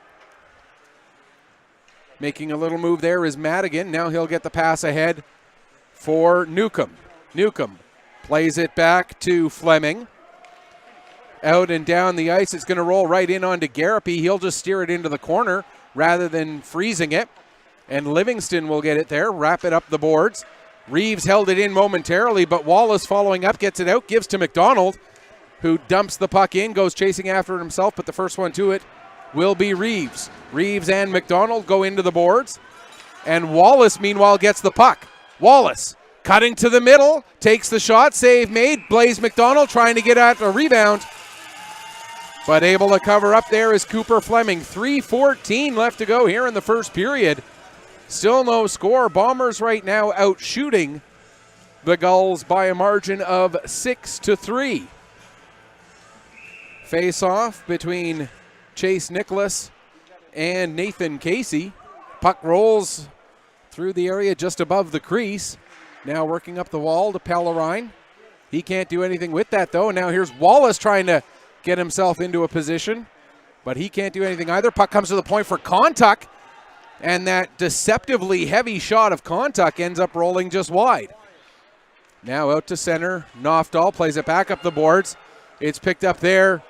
Making a little move there is Madigan. Now he'll get the pass ahead for Newcomb. Newcomb plays it back to Fleming. Out and down the ice. It's going to roll right in onto Garapy. He'll just steer it into the corner rather than freezing it. And Livingston will get it there, wrap it up the boards. Reeves held it in momentarily, but Wallace following up, gets it out, gives to McDonald, who dumps the puck in, goes chasing after it himself, but the first one to it will be Reeves. Reeves and McDonald go into the boards. And Wallace, meanwhile, gets the puck. Wallace cutting to the middle, takes the shot, save made. Blaze McDonald trying to get at a rebound, but able to cover up there is Cooper Fleming. 3:14 left to go here in the first period. Still no score. Bombers right now out shooting the Gulls by a margin of 6-3. Face off between Chase Nicholas and Nathan Casey. Puck rolls through the area just above the crease. Now working up the wall to Pellerine. He can't do anything with that though. Now here's Wallace trying to get himself into a position, but he can't do anything either. Puck comes to the point for Kontuk, and that deceptively heavy shot of Kontuk ends up rolling just wide. Now out to center. Nofdahl plays it back up the boards. It's picked up there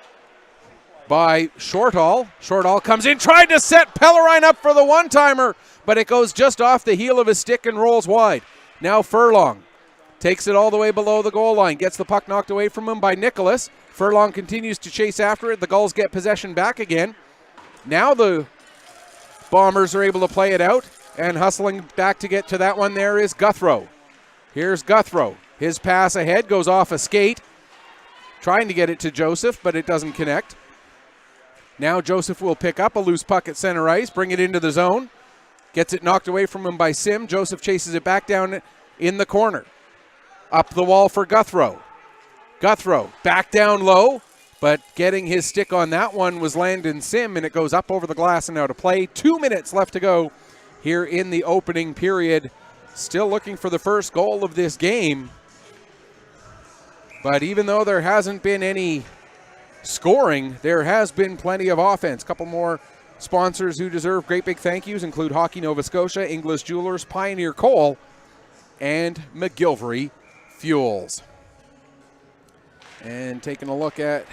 by Shortall. Shortall comes in, tried to set Pellerine up for the one-timer, but it goes just off the heel of his stick and rolls wide. Now Furlong takes it all the way below the goal line, gets the puck knocked away from him by Nicholas. Furlong continues to chase after it. The Gulls get possession back again. Now the Bombers are able to play it out, and hustling back to get to that one there is Guthrow. Here's Guthrow. His pass ahead goes off a skate, trying to get it to Joseph, but it doesn't connect. Now Joseph will pick up a loose puck at center ice, bring it into the zone. Gets it knocked away from him by Sim. Joseph chases it back down in the corner. Up the wall for Guthrow. Guthrow back down low, but getting his stick on that one was Landon Sim, and it goes up over the glass and out of play. 2 minutes left to go here in the opening period. Still looking for the first goal of this game. But even though there hasn't been any scoring, there has been plenty of offense. A couple more sponsors who deserve great big thank yous include Hockey Nova Scotia, English Jewelers, Pioneer Coal, and McGilvery Fuels. And taking a look at,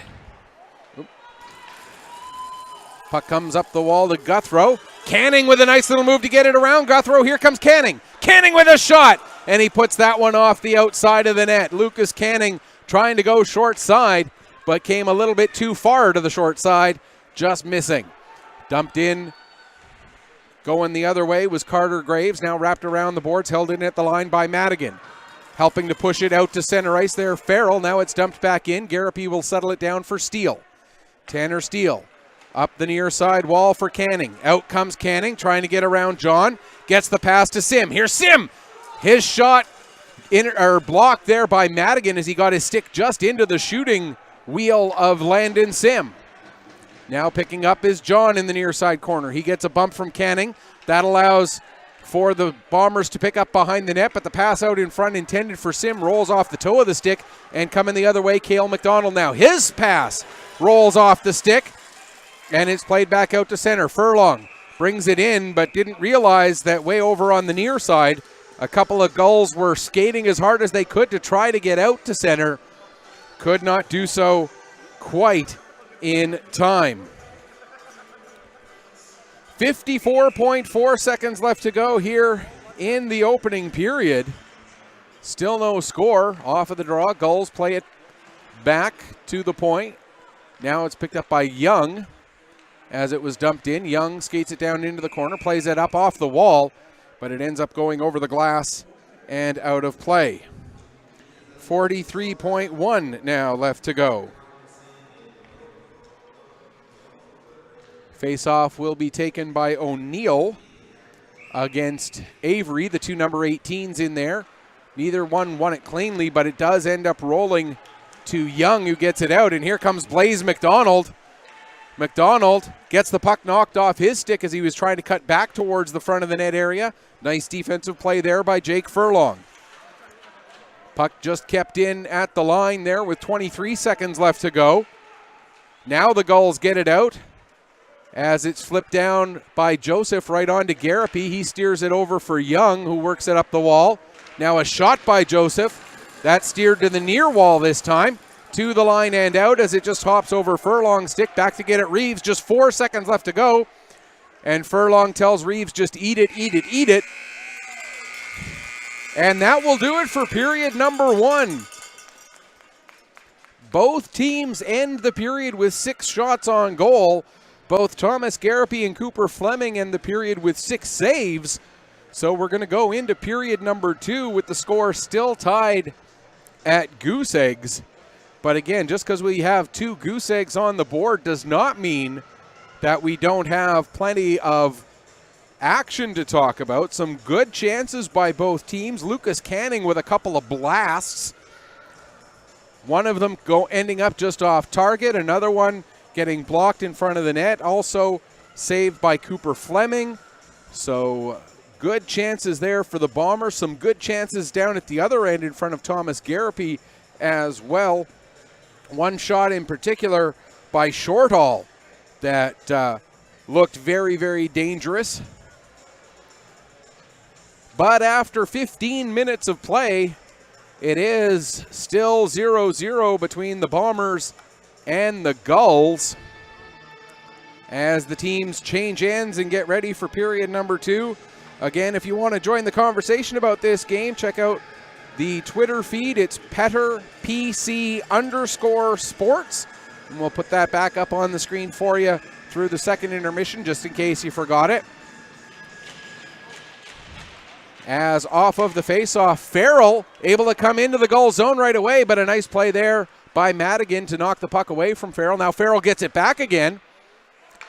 puck comes up the wall to Guthrow. Canning with a nice little move to get it around Guthrow. Here comes Canning. Canning with a shot, and he puts that one off the outside of the net. Lucas Canning trying to go short side, but came a little bit too far to the short side, just missing. Dumped in, going the other way was Carter Graves, now wrapped around the boards, held in at the line by Madigan. Helping to push it out to center ice there, Farrell. Now it's dumped back in. Garapy will settle it down for Steele. Tanner Steele up the near side wall for Canning. Out comes Canning, trying to get around John. Gets the pass to Sim. Here's Sim. His shot blocked there by Madigan as he got his stick just into the shooting wheel of Landon Sim. Now picking up is John in the near side corner. He gets a bump from Canning. That allows for the Bombers to pick up behind the net, but the pass out in front intended for Sim rolls off the toe of the stick, and coming the other way, Cale McDonald now. His pass rolls off the stick, and it's played back out to center. Furlong brings it in, but didn't realize that way over on the near side, a couple of Gulls were skating as hard as they could to try to get out to center. Could not do so quite in time. 54.4 seconds left to go here in the opening period. Still no score off of the draw. Gulls play it back to the point. Now it's picked up by Young. as it was dumped in. Young skates it down into the corner, plays it up off the wall, but it ends up going over the glass and out of play. 43.1 now left to go. Face-off will be taken by O'Neill against Avery, the two number 18s in there. Neither one won it cleanly, but it does end up rolling to Young, who gets it out. And here comes Blaze McDonald. McDonald gets the puck knocked off his stick as he was trying to cut back towards the front of the net area. Nice defensive play there by Jake Furlong. Puck just kept in at the line there with 23 seconds left to go. Now the Gulls get it out as it's flipped down by Joseph right on to Garapy. He steers it over for Young, who works it up the wall. Now a shot by Joseph. That steered to the near wall this time. To the line and out as it just hops over Furlong's stick. Back to get it Reeves. Just 4 seconds left to go. And Furlong tells Reeves, just eat it, eat it, eat it. And that will do it for period number 1. Both teams end the period with 6 shots on goal. Both Thomas Garapy and Cooper Fleming end the period with 6 saves. So we're going to go into period number 2 with the score still tied at goose eggs. But again, just because we have 2 goose eggs on the board does not mean that we don't have plenty of action to talk about. Some good chances by both teams. Lucas Canning with a couple of blasts. One of them ending up just off target. Another one getting blocked in front of the net. Also saved by Cooper Fleming. So good chances there for the Bombers. Some good chances down at the other end in front of Thomas Garapy as well. One shot in particular by Shortall that looked very, very dangerous. But after 15 minutes of play, it is still 0-0 between the Bombers and the Gulls as the teams change ends and get ready for period number 2. Again, if you want to join the conversation about this game, check out the Twitter feed. It's PetterPC_sports. And we'll put that back up on the screen for you through the second intermission, just in case you forgot it. As off of the faceoff, Farrell able to come into the goal zone right away, but a nice play there by Madigan to knock the puck away from Farrell. Now Farrell gets it back again.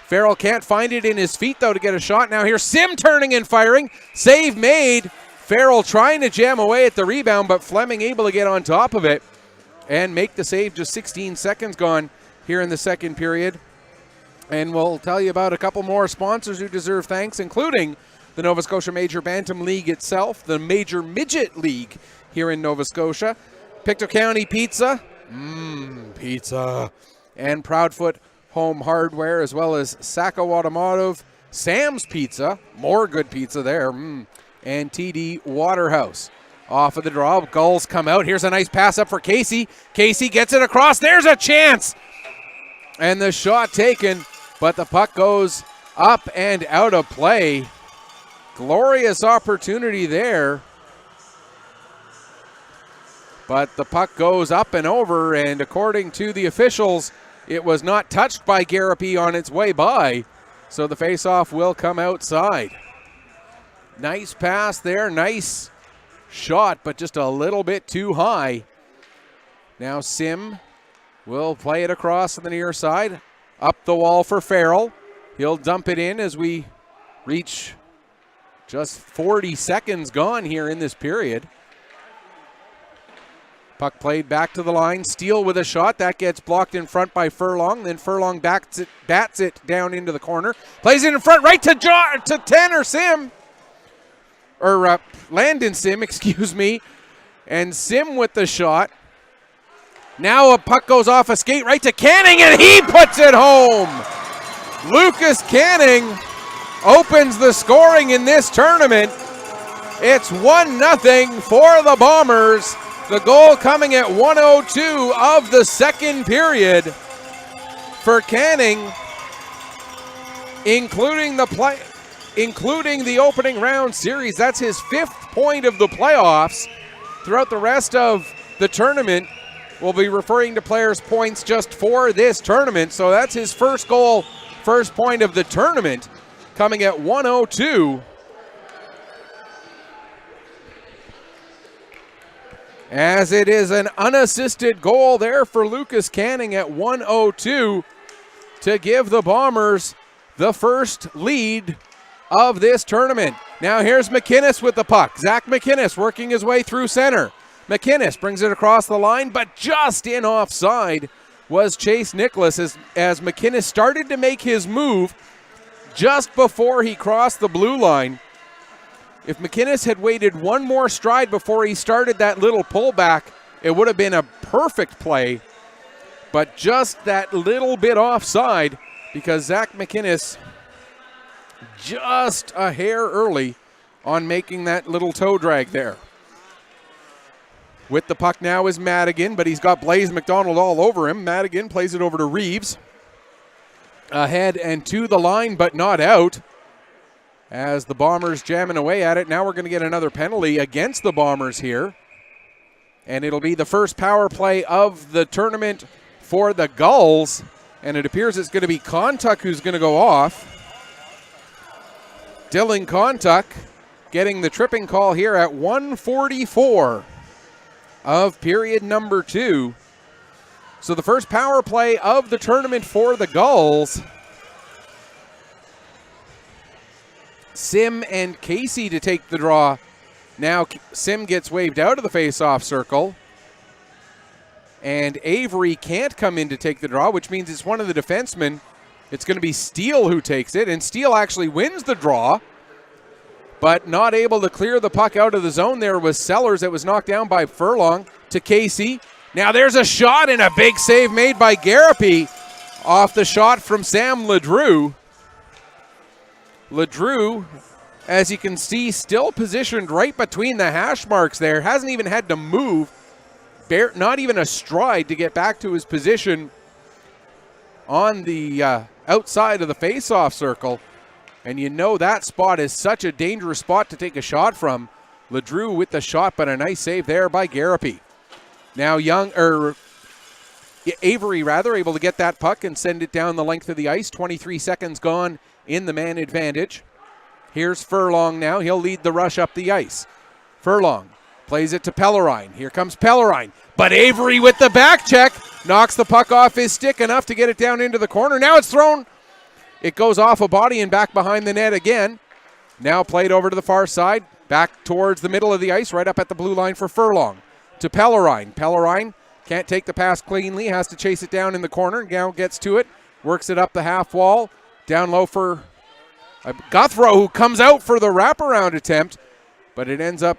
Farrell can't find it in his feet, though, to get a shot. Now here's Sim turning and firing. Save made. Farrell trying to jam away at the rebound, but Fleming able to get on top of it and make the save. Just 16 seconds gone here in the second period. And we'll tell you about a couple more sponsors who deserve thanks, including the Nova Scotia Major Bantam League itself, the Major Midget League here in Nova Scotia, Pictou County Pizza, pizza, and Proudfoot Home Hardware, as well as Sacco Automotive, Sam's Pizza, more good pizza there, and TD Waterhouse. Off of the draw, Gulls come out. Here's a nice pass up for Casey. Casey gets it across. There's a chance. And the shot taken, but the puck goes up and out of play. Glorious opportunity there. But the puck goes up and over, and according to the officials, it was not touched by Garapy on its way by, so the faceoff will come outside. Nice pass there, nice shot, but just a little bit too high. Now Sim will play it across to the near side, up the wall for Farrell. He'll dump it in as we reach just 40 seconds gone here in this period. Puck played back to the line. Steele with a shot. That gets blocked in front by Furlong. Then Furlong bats it down into the corner. Plays it in front right to Tanner Sim. Or Landon Sim, excuse me. And Sim with the shot. Now a puck goes off a skate right to Canning, and he puts it home. Lucas Canning opens the scoring in this tournament. It's 1-0 for the Bombers. The goal coming at 1:02 of the second period for Canning, including the opening round series. That's his 5th point of the playoffs. Throughout the rest of the tournament, we'll be referring to players' points just for this tournament. So that's his first goal first point of the tournament, coming at 1:02. As it is an unassisted goal there for Lucas Canning at 1:02 to give the Bombers the first lead of this tournament. Now here's McInnes with the puck. Zach McInnes working his way through center. McInnes brings it across the line, but just in offside was Chase Nicholas as McInnes started to make his move just before he crossed the blue line. If McInnes had waited one more stride before he started that little pullback, it would have been a perfect play. But just that little bit offside because Zach McInnes just a hair early on making that little toe drag there. With the puck now is Madigan, but he's got Blaze McDonald all over him. Madigan plays it over to Reeves. Ahead and to the line, but not out. As the Bombers jamming away at it. Now we're going to get another penalty against the Bombers here. And it'll be the first power play of the tournament for the Gulls. And it appears it's going to be Kontuk who's going to go off. Dylan Kontuk getting the tripping call here at 1:44 of period number 2. So the first power play of the tournament for the Gulls. Sim and Casey to take the draw. Now Sim gets waved out of the face-off circle. And Avery can't come in to take the draw, which means it's one of the defensemen. It's going to be Steele who takes it, and Steele actually wins the draw, but not able to clear the puck out of the zone. There was Sellers that was knocked down by Furlong to Casey. Now there's a shot and a big save made by Garapi off the shot from Sam Ledrew. Ledrew, as you can see, still positioned right between the hash marks there. Hasn't even had to move, not even a stride to get back to his position on the outside of the face-off circle. And you know that spot is such a dangerous spot to take a shot from. Ledrew with the shot, but a nice save there by Garapi. Now Avery able to get that puck and send it down the length of the ice. 23 seconds gone in the man advantage. Here's Furlong now. He'll lead the rush up the ice. Furlong plays it to Pellerine. Here comes Pellerine. But Avery with the back check knocks the puck off his stick enough to get it down into the corner. Now it's thrown. It goes off a body and back behind the net again. Now played over to the far side. Back towards the middle of the ice, right up at the blue line for Furlong. To Pellerine. Pellerine can't take the pass cleanly. Has to chase it down in the corner. Now gets to it. Works it up the half wall. Down low for Guthrow, who comes out for the wraparound attempt, but it ends up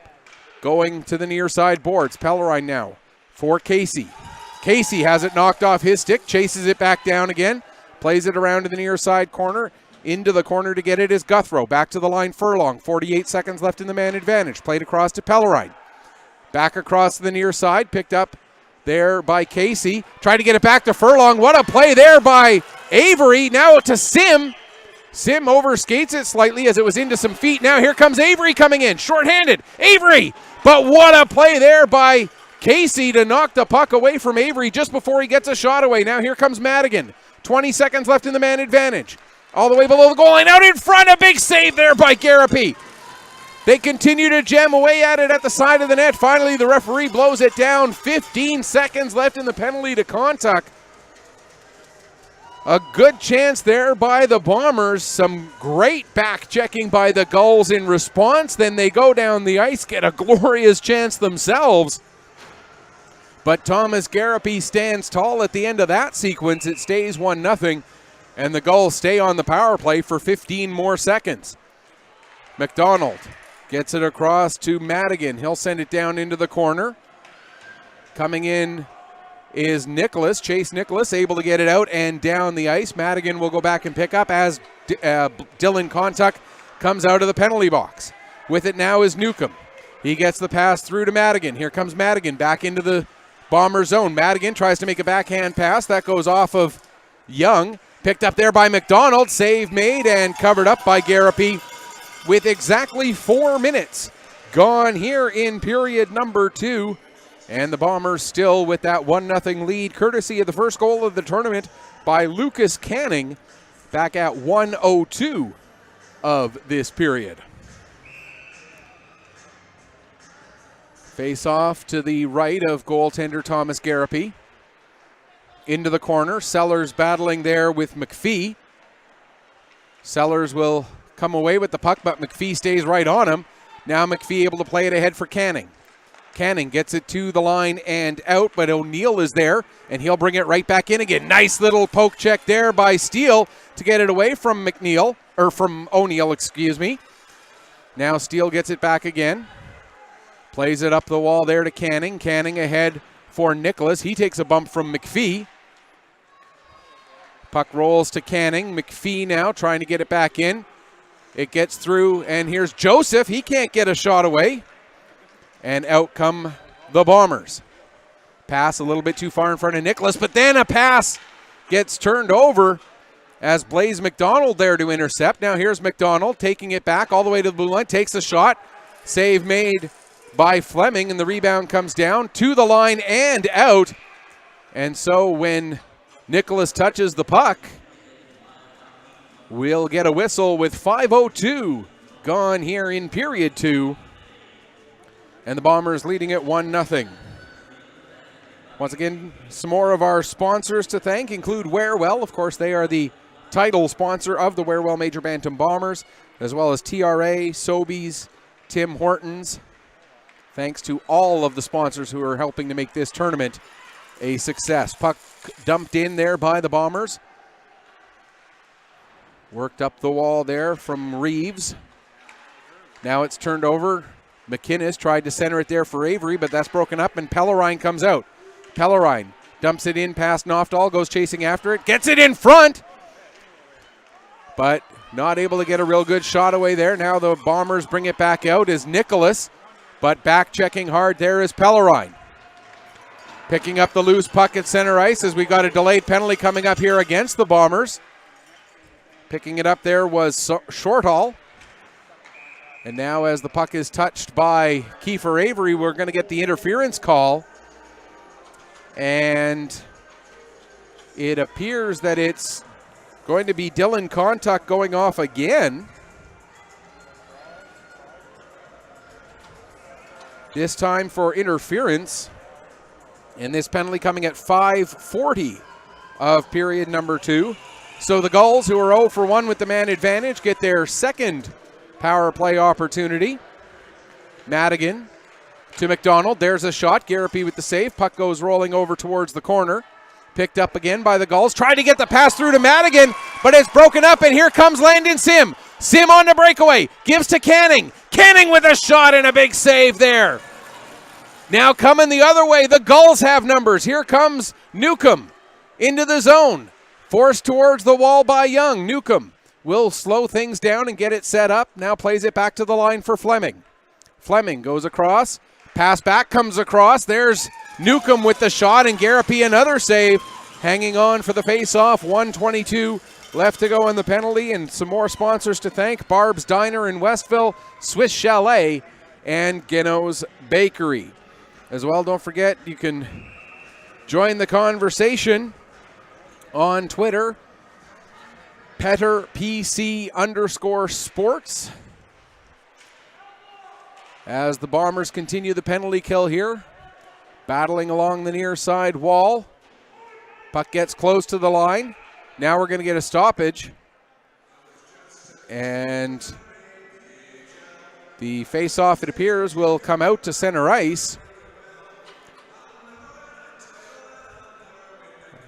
going to the near side boards. Pellerine now for Casey. Casey has it knocked off his stick, chases it back down again, plays it around to the near side corner. Into the corner to get it is Guthrow. Back to the line, Furlong. 48 seconds left in the man advantage. Played across to Pellerine. Back across to the near side, picked up there by Casey. Tried to get it back to Furlong. What a play there by Avery. Now to Sim. Sim overskates it slightly as it was into some feet. Now here comes Avery coming in. Shorthanded. Avery. But what a play there by Casey to knock the puck away from Avery just before he gets a shot away. Now here comes Madigan. 20 seconds left in the man advantage. All the way below the goal line. Out in front. A big save there by Garapi. They continue to jam away at it at the side of the net. Finally, the referee blows it down. 15 seconds left in the penalty to Kontuk. A good chance there by the Bombers. Some great back checking by the Gulls in response. Then they go down the ice, get a glorious chance themselves. But Thomas Garapi stands tall at the end of that sequence. It stays 1-0, and the Gulls stay on the power play for 15 more seconds. McDonald gets it across to Madigan. He'll send it down into the corner. Coming in is Nicholas. Chase Nicholas able to get it out and down the ice. Madigan will go back and pick up as Dylan Kontuk comes out of the penalty box. With it now is Newcomb. He gets the pass through to Madigan. Here comes Madigan back into the Bomber zone. Madigan tries to make a backhand pass. That goes off of Young. Picked up there by McDonald. Save made and covered up by Garapi with exactly 4 minutes gone here in period number 2. And the Bombers still with that 1-0 lead, courtesy of the first goal of the tournament by Lucas Canning back at 1:02 of this period. Face off to the right of goaltender Thomas Garapi. Into the corner. Sellers battling there with McPhee. Sellers will come away with the puck, but McPhee stays right on him. Now McPhee able to play it ahead for Canning. Canning gets it to the line and out, but O'Neill is there, and he'll bring it right back in again. Nice little poke check there by Steele to get it away from O'Neill, excuse me. Now Steele gets it back again. Plays it up the wall there to Canning. Canning ahead for Nicholas. He takes a bump from McPhee. Puck rolls to Canning. McPhee now trying to get it back in. It gets through, and here's Joseph. He can't get a shot away. And out come the Bombers. Pass a little bit too far in front of Nicholas, but then a pass gets turned over as Blaze McDonald there to intercept. Now here's McDonald taking it back all the way to the blue line. Takes a shot. Save made by Fleming, and the rebound comes down to the line and out. And so when Nicholas touches the puck, we'll get a whistle with 5:02 gone here in period 2. And the Bombers leading it 1-0. Once again, some more of our sponsors to thank include Wearwell. Of course, they are the title sponsor of the Wearwell Major Bantam Bombers, as well as TRA, Sobeys, Tim Hortons. Thanks to all of the sponsors who are helping to make this tournament a success. Puck dumped in there by the Bombers. Worked up the wall there from Reeves. Now it's turned over. McInnes tried to center it there for Avery, but that's broken up, and Pellerine comes out. Pellerine dumps it in past Noftal, goes chasing after it, gets it in front, but not able to get a real good shot away there. Now the Bombers bring it back out as Nicholas, but back checking hard there is Pellerine. Picking up the loose puck at center ice as we got a delayed penalty coming up here against the Bombers. Picking it up there was Shortall. And now as the puck is touched by Kiefer Avery, we're going to get the interference call. And it appears that it's going to be Dylan Contuck going off again. This time for interference. And this penalty coming at 5:40 of period number 2. So the Gulls, who are 0 for 1 with the man advantage, get their second power play opportunity. Madigan to McDonald. There's a shot. Garapi with the save. Puck goes rolling over towards the corner. Picked up again by the Gulls. Trying to get the pass through to Madigan, but it's broken up, and here comes Landon Sim. Sim on the breakaway. Gives to Canning. Canning with a shot and a big save there. Now coming the other way, the Gulls have numbers. Here comes Newcomb into the zone. Forced towards the wall by Young. Newcomb will slow things down and get it set up. Now plays it back to the line for Fleming. Fleming goes across. Pass back comes across. There's Newcomb with the shot, and Garapi another save. Hanging on for the face-off. 1:22 left to go in the penalty, and some more sponsors to thank. Barb's Diner in Westville, Swiss Chalet, and Geno's Bakery. As well, don't forget, you can join the conversation on Twitter. Petter PC_sports. As the Bombers continue the penalty kill here. Battling along the near side wall. Puck gets close to the line. Now we're going to get a stoppage. And the face-off, it appears, will come out to center ice.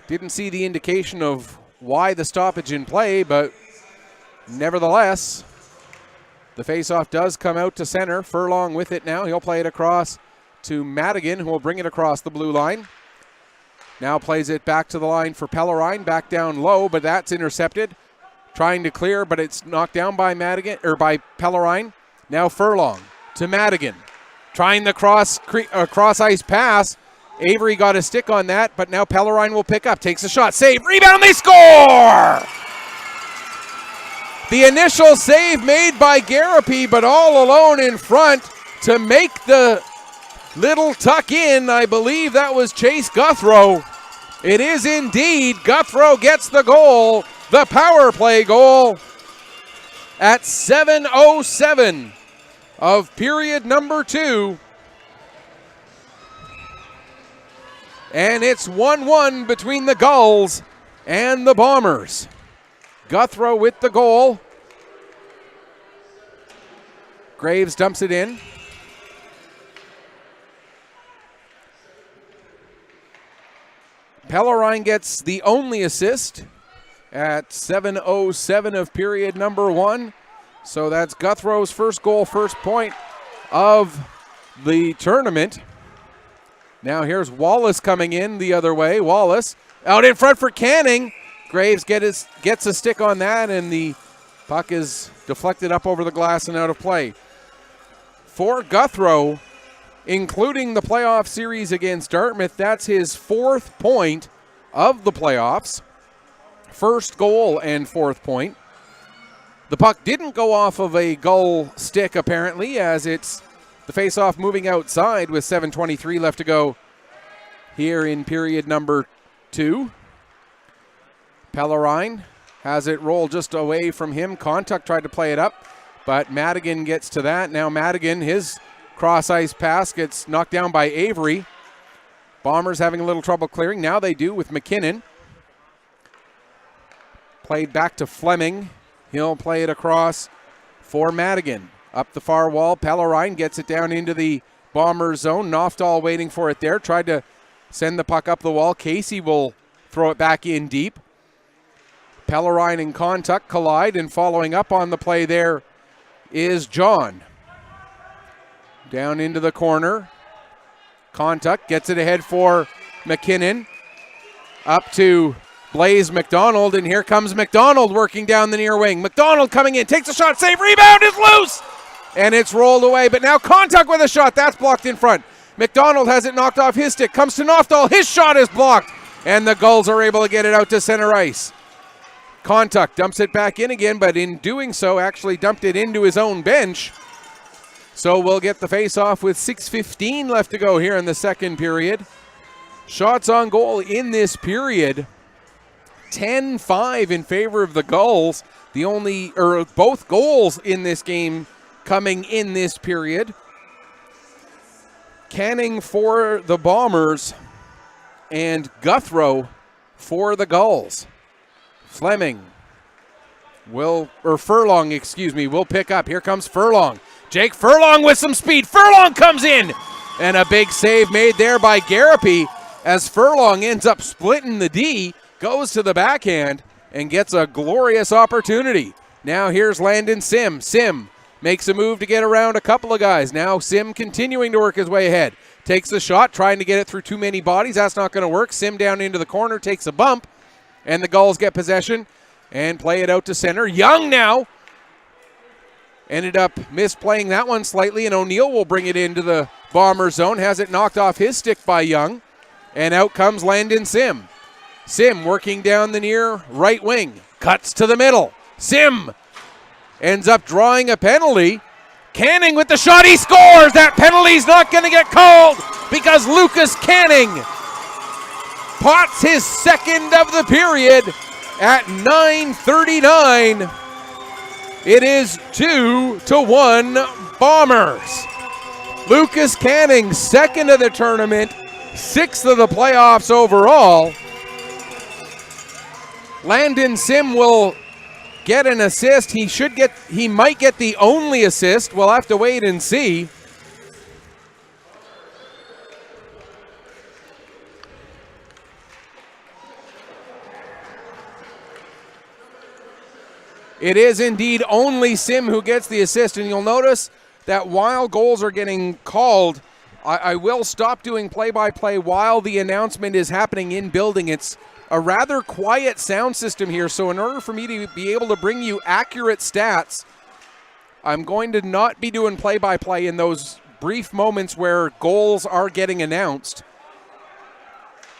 Didn't see the indication of why the stoppage in play, but nevertheless, the faceoff does come out to center. Furlong with it now. He'll play it across to Madigan, who will bring it across the blue line. Now plays it back to the line for Pellerine, back down low, but that's intercepted. Trying to clear, but it's knocked down by Madigan, or by Pellerine. Now Furlong to Madigan. Trying the cross ice pass. Avery got a stick on that, but now Pellerine will pick up. Takes a shot. Save. Rebound. They score! The initial save made by Garapi, but all alone in front to make the little tuck in. I believe that was Chase Guthrow. It is indeed. Guthrow gets the goal the power play goal at 7:07 of period number 2. And it's 1-1 between the Gulls and the Bombers. Guthrow with the goal. Graves dumps it in. Pellerine gets the only assist at 7:07 of period number 1. So that's Guthrow's first goal, first point of the tournament. Now here's Wallace coming in the other way. Wallace out in front for Canning. Graves gets a stick on that, and the puck is deflected up over the glass and out of play. For Guthrow, including the playoff series against Dartmouth, that's his 4th point of the playoffs. First goal and 4th point. The puck didn't go off of a Gull stick, apparently, as it's the faceoff moving outside with 7:23 left to go here in period number 2. Pellerine has it roll just away from him. Contuck tried to play it up, but Madigan gets to that. Now Madigan, his cross-ice pass gets knocked down by Avery. Bombers having a little trouble clearing. Now they do with McKinnon. Played back to Fleming. He'll play it across for Madigan. Up the far wall, Pellerine gets it down into the Bomber zone. Nofdahl waiting for it there. Tried to send the puck up the wall. Casey will throw it back in deep. Pellerine and Contuck collide, and following up on the play there is John. Down into the corner. Contuck gets it ahead for McKinnon. Up to Blaze McDonald, and here comes McDonald working down the near wing. McDonald coming in, takes a shot, save, rebound is loose! And it's rolled away, but now Contuck with a shot, that's blocked in front. McDonald has it knocked off his stick, comes to Nofdahl, his shot is blocked, and the Gulls are able to get it out to center ice. Contuck dumps it back in again, but in doing so actually dumped it into his own bench. So we'll get the face-off with 6:15 left to go here in the second period. Shots on goal in this period, 10-5 in favor of the Gulls. Both goals in this game coming in this period. Canning for the Bombers and Guthrow for the Gulls. Furlong, will pick up. Here comes Furlong. Jake Furlong with some speed. Furlong comes in, and a big save made there by Garapi as Furlong ends up splitting the D, goes to the backhand, and gets a glorious opportunity. Now here's Landon Sim. Sim makes a move to get around a couple of guys. Now Sim continuing to work his way ahead. Takes the shot, trying to get it through too many bodies. That's not going to work. Sim down into the corner, takes a bump, and the Gulls get possession and play it out to center. Young now ended up misplaying that one slightly, and O'Neill will bring it into the Bomber zone. Has it knocked off his stick by Young, and out comes Landon Sim. Sim working down the near right wing. Cuts to the middle. Sim ends up drawing a penalty. Canning with the shot. He scores. That penalty's not going to get called because Lucas Canning pots his second of the period at 9:39. It is 2-1 Bombers. Lucas Canning, second of the tournament, 6th of the playoffs overall. Landon Sim will get an assist. He might get the only assist. We'll have to wait and see. It is indeed only Sim who gets the assist, and you'll notice that while goals are getting called, I will stop doing play-by-play while the announcement is happening in building. It's a rather quiet sound system here, so in order for me to be able to bring you accurate stats, I'm going to not be doing play-by-play in those brief moments where goals are getting announced.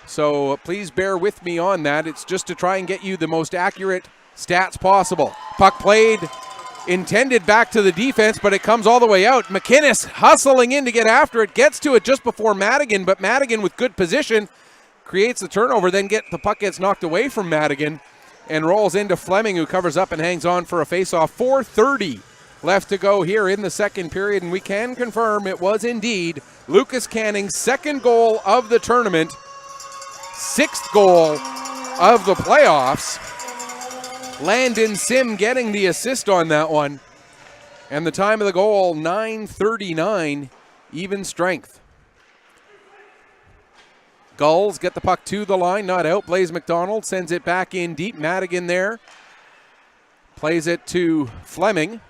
So please bear with me on that. It's just to try and get you the most accurate stats possible. Puck played, intended back to the defense, but it comes all the way out. McInnes hustling in to get after it, gets to it just before Madigan, but Madigan with good position creates the turnover, then the puck gets knocked away from Madigan, and rolls into Fleming, who covers up and hangs on for a face-off. 4:30 left to go here in the second period, and we can confirm it was indeed Lucas Canning's second goal of the tournament, sixth goal of the playoffs. Landon Sim getting the assist on that one. And the time of the goal, 9:39, even strength. Gulls get the puck to the line, not out. Blaze McDonald sends it back in deep. Madigan there. Plays it to Fleming.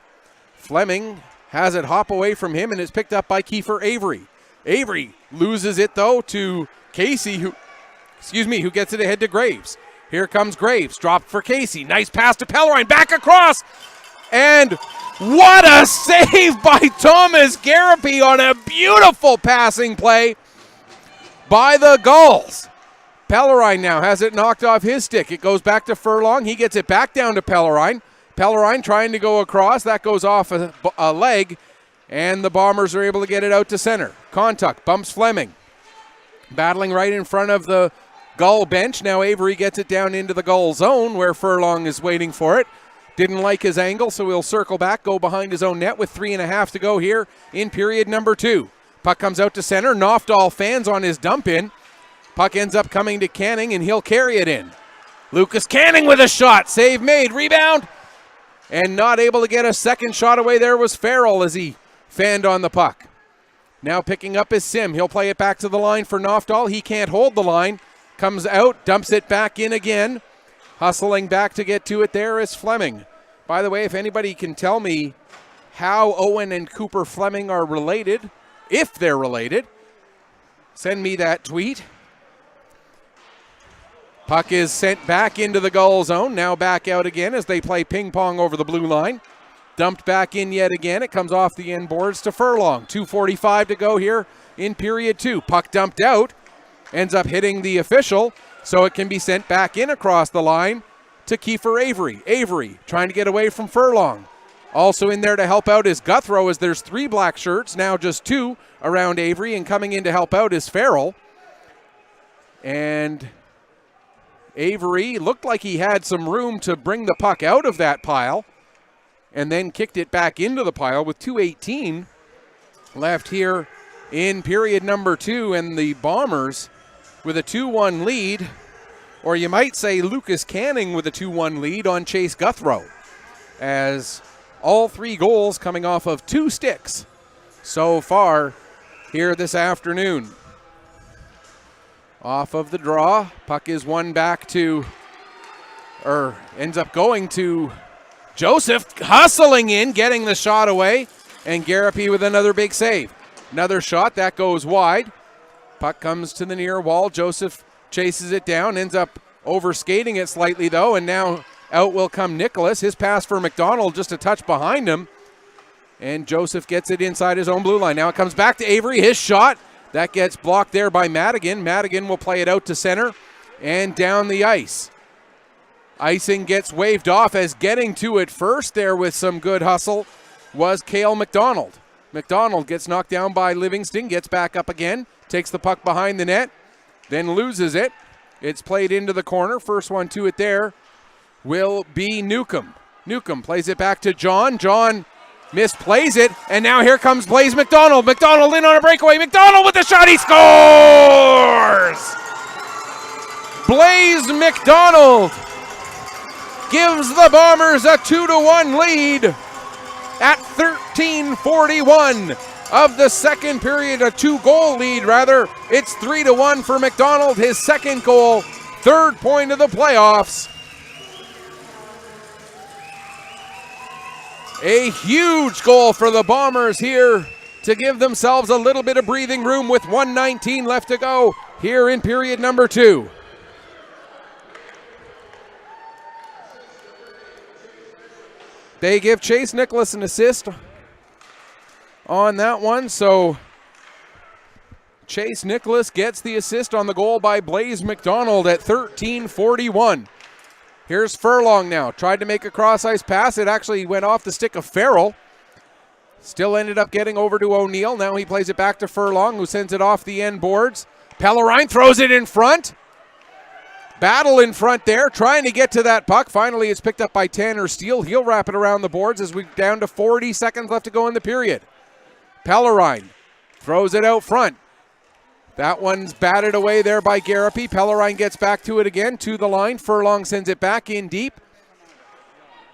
Fleming has it hop away from him, and it's picked up by Kiefer Avery. Avery loses it, though, to Casey, who gets it ahead to Graves. Here comes Graves, dropped for Casey. Nice pass to Pellerine, back across. And what a save by Thomas Garapi on a beautiful passing play by the Gulls. Pellerine now has it knocked off his stick. It goes back to Furlong. He gets it back down to Pellerine. Pellerine trying to go across. That goes off a leg, and the Bombers are able to get it out to center. Kontuk bumps Fleming. Battling right in front of the Gull bench. Now Avery gets it down into the Gull zone where Furlong is waiting for it. Didn't like his angle, so he'll circle back, go behind his own net with 3.5 to go here in period number 2. Puck comes out to center. Knofdahl fans on his dump in. Puck ends up coming to Canning, and he'll carry it in. Lucas Canning with a shot. Save made. Rebound. And not able to get a second shot away there was Farrell as he fanned on the puck. Now picking up his Sim. He'll play it back to the line for Knofdahl. He can't hold the line. Comes out, dumps it back in again. Hustling back to get to it there is Fleming. By the way, if anybody can tell me how Owen and Cooper Fleming are related, if they're related, send me that tweet. Puck is sent back into the Gull zone. Now back out again as they play ping pong over the blue line. Dumped back in yet again. It comes off the end boards to Furlong. 2:45 to go here in period 2. Puck dumped out. Ends up hitting the official, so it can be sent back in across the line to Kiefer Avery. Avery trying to get away from Furlong. Also in there to help out is Guthrow, as there's 3 black shirts, now just 2 around Avery, and coming in to help out is Farrell. And Avery looked like he had some room to bring the puck out of that pile and then kicked it back into the pile with 2:18 left here in period number 2, and the Bombers with a 2-1 lead, or you might say Lucas Canning with a 2-1 lead on Chase Guthrow, as all 3 goals coming off of 2 sticks so far here this afternoon. Off of the draw, puck is won back to, or ends up going to Joseph, hustling in, getting the shot away, and Garapi with another big save. Another shot, that goes wide. Puck comes to the near wall. Joseph chases it down, ends up overskating it slightly though, and now out will come Nicholas. His pass for McDonald just a touch behind him, and Joseph gets it inside his own blue line. Now it comes back to Avery, his shot. That gets blocked there by Madigan. Madigan will play it out to center and down the ice. Icing gets waved off, as getting to it first there with some good hustle was Cale McDonald. McDonald gets knocked down by Livingston, gets back up again, takes the puck behind the net, then loses it. It's played into the corner. First one to it there will be Newcomb. Newcomb plays it back to John. John misplays it, and now here comes Blaze McDonald. McDonald in on a breakaway. McDonald with the shot. He scores! Blaze McDonald gives the Bombers a 2-1 lead at 13:41 of the second period, a 2-goal lead rather. It's 3-1 for McDonald, his second goal, 3rd point of the playoffs. A huge goal for the Bombers here to give themselves a little bit of breathing room with 1:19 left to go here in period number 2. They give Chase Nicholas an assist on that one, so Chase Nicholas gets the assist on the goal by Blaze McDonald at 13:41. Here's Furlong now. Tried to make a cross-ice pass. It actually went off the stick of Farrell. Still ended up getting over to O'Neill. Now he plays it back to Furlong, who sends it off the end boards. Pellerine throws it in front. Battle in front there, trying to get to that puck. Finally, it's picked up by Tanner Steele. He'll wrap it around the boards as we're down to 40 seconds left to go in the period. Pellerine throws it out front. That one's batted away there by Garapi. Pellerine gets back to it again, to the line. Furlong sends it back in deep.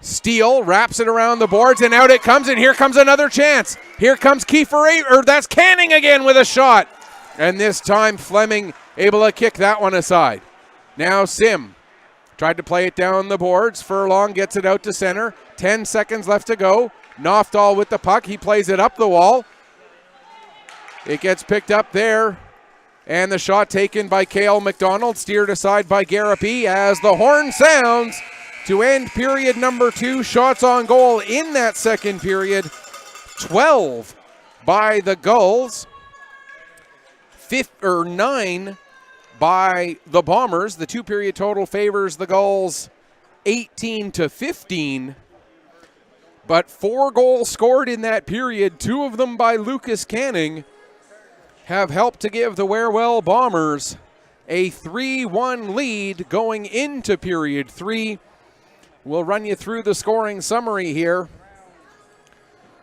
Steele wraps it around the boards, and out it comes, and here comes another chance. Here comes that's Canning again with a shot. And this time Fleming able to kick that one aside. Now Sim tried to play it down the boards. Furlong gets it out to center. 10 seconds left to go. Nofdahl with the puck. He plays it up the wall. It gets picked up there. And the shot taken by Cale McDonald, steered aside by Garapi as the horn sounds to end period number 2. Shots on goal in that second period. 12 by the Gulls. 9 by the Bombers. The 2-period total favors the Gulls 18-15. But 4 goals scored in that period, 2 of them by Lucas Canning, have helped to give the Wearwell Bombers a 3-1 lead going into period 3. We'll run you through the scoring summary here.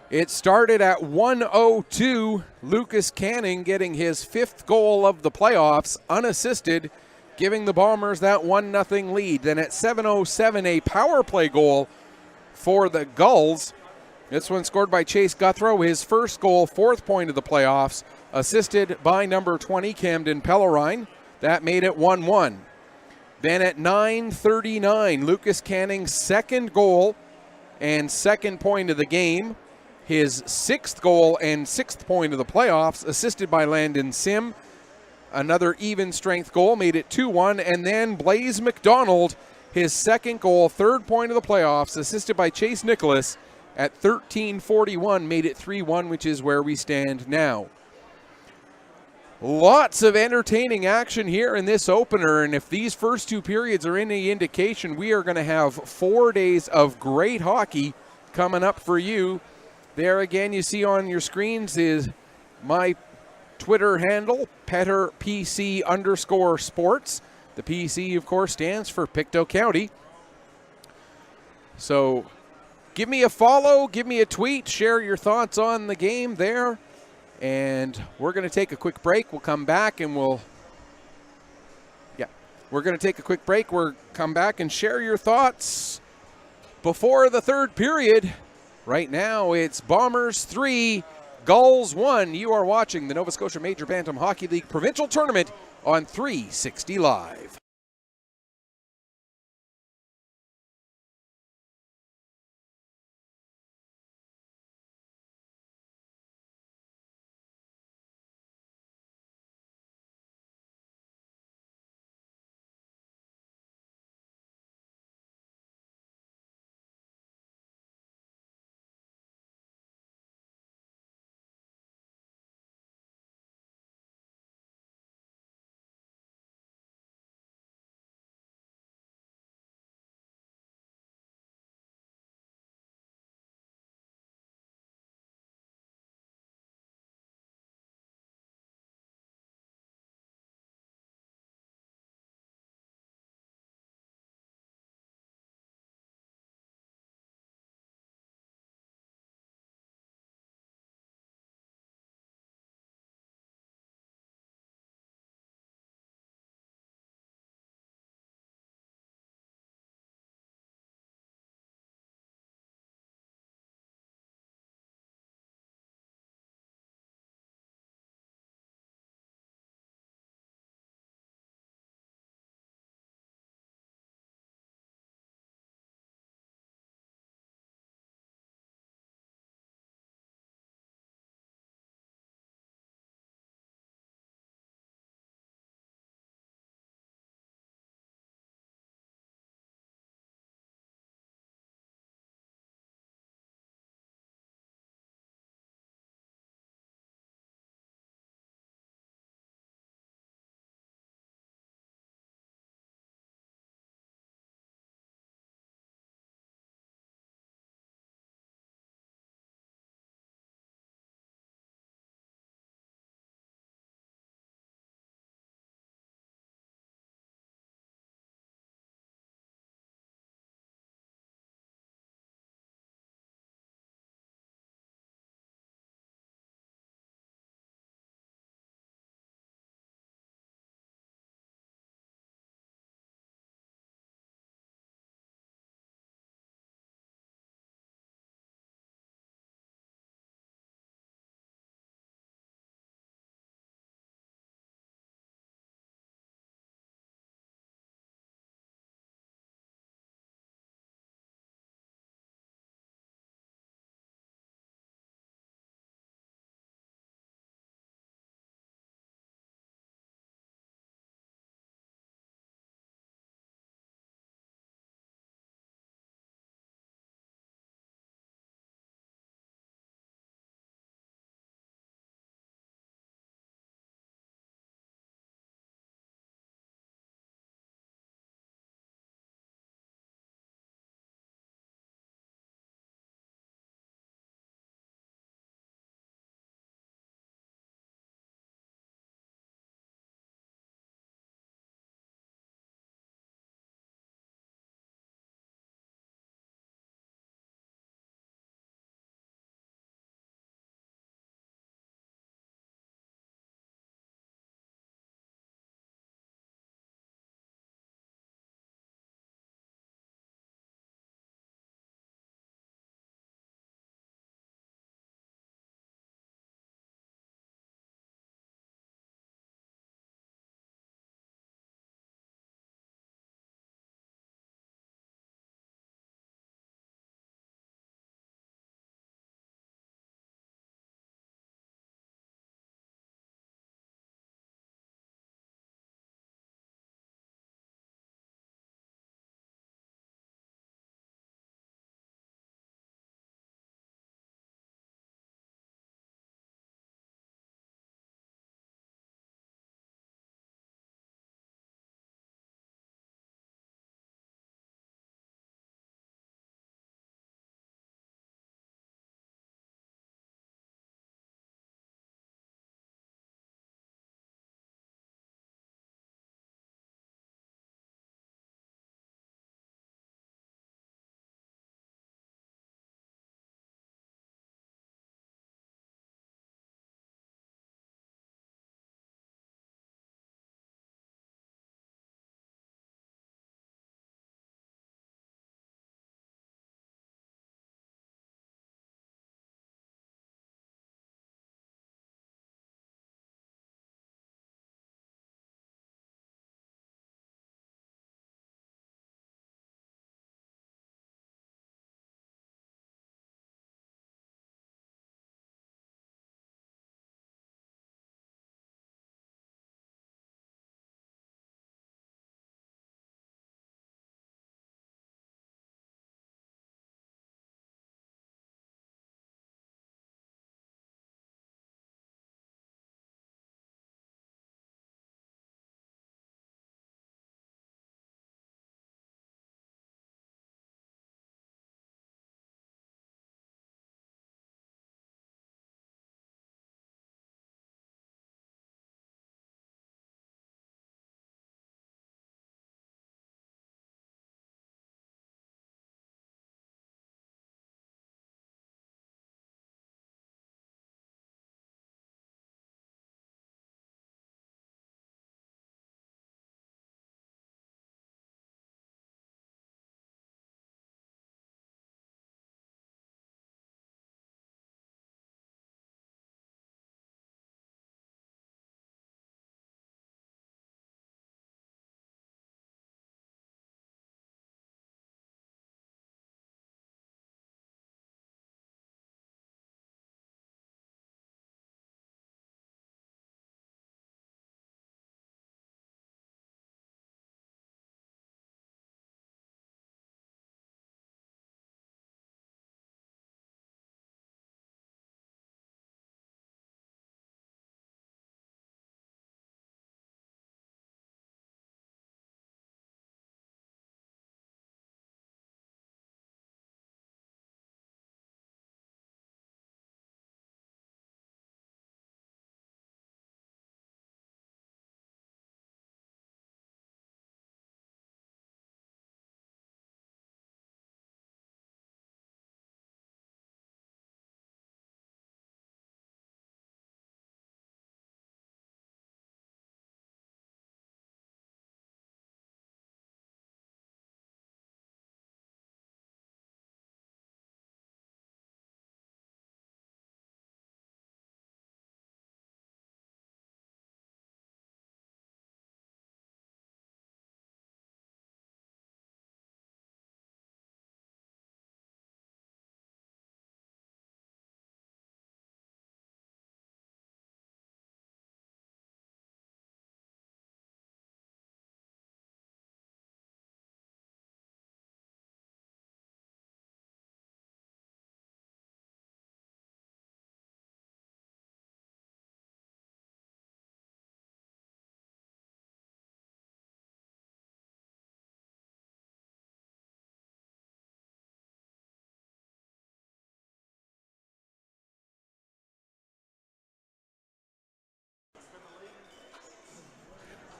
It started at 1:02. Lucas Canning getting his 5th goal of the playoffs, unassisted, giving the Bombers that 1-0 lead. Then at 7:07, a power play goal for the Gulls. This one scored by Chase Guthrow, his first goal, 4th point of the playoffs, assisted by number 20, Camden Pellerine. That made it 1-1. Then at 9:39, Lucas Canning's 2nd goal and 2nd point of the game. His 6th goal and 6th point of the playoffs, assisted by Landon Sim. Another even strength goal made it 2-1. And then Blaze McDonald, his 2nd goal, 3rd point of the playoffs, assisted by Chase Nicholas at 13:41, made it 3-1, which is where we stand now. Lots of entertaining action here in this opener, and if these first 2 periods are any indication, we are going to have 4 days of great hockey coming up for you. There again, you see on your screens is my Twitter handle, PetterPC_sports. The PC, of course, stands for Pictou County. So give me a follow, give me a tweet, share your thoughts on the game there. And we're going to take a quick break. We'll come back and we're going to take a quick break. We'll come back and share your thoughts before the 3rd period. Right now, it's Bombers 3, Gulls 1. You are watching the Nova Scotia Major Bantam Hockey League Provincial Tournament on 360 Live.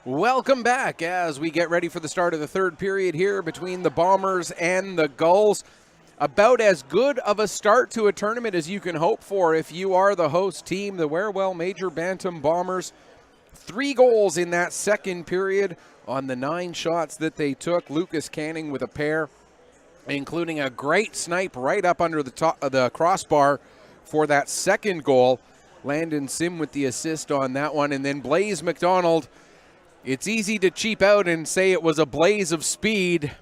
Welcome back as we get ready for the start of the third period here between the Bombers and the Gulls. About as good of a start to a tournament as you can hope for if you are the host team, the Wearwell Major Bantam Bombers. 3 goals in that second period on the 9 shots that they took. Lucas Canning with a pair, including a great snipe right up under the top of the crossbar for that second goal. Landon Sim with the assist on that one, and then Blaze McDonald. It's easy to cheap out and say it was a blaze of speed.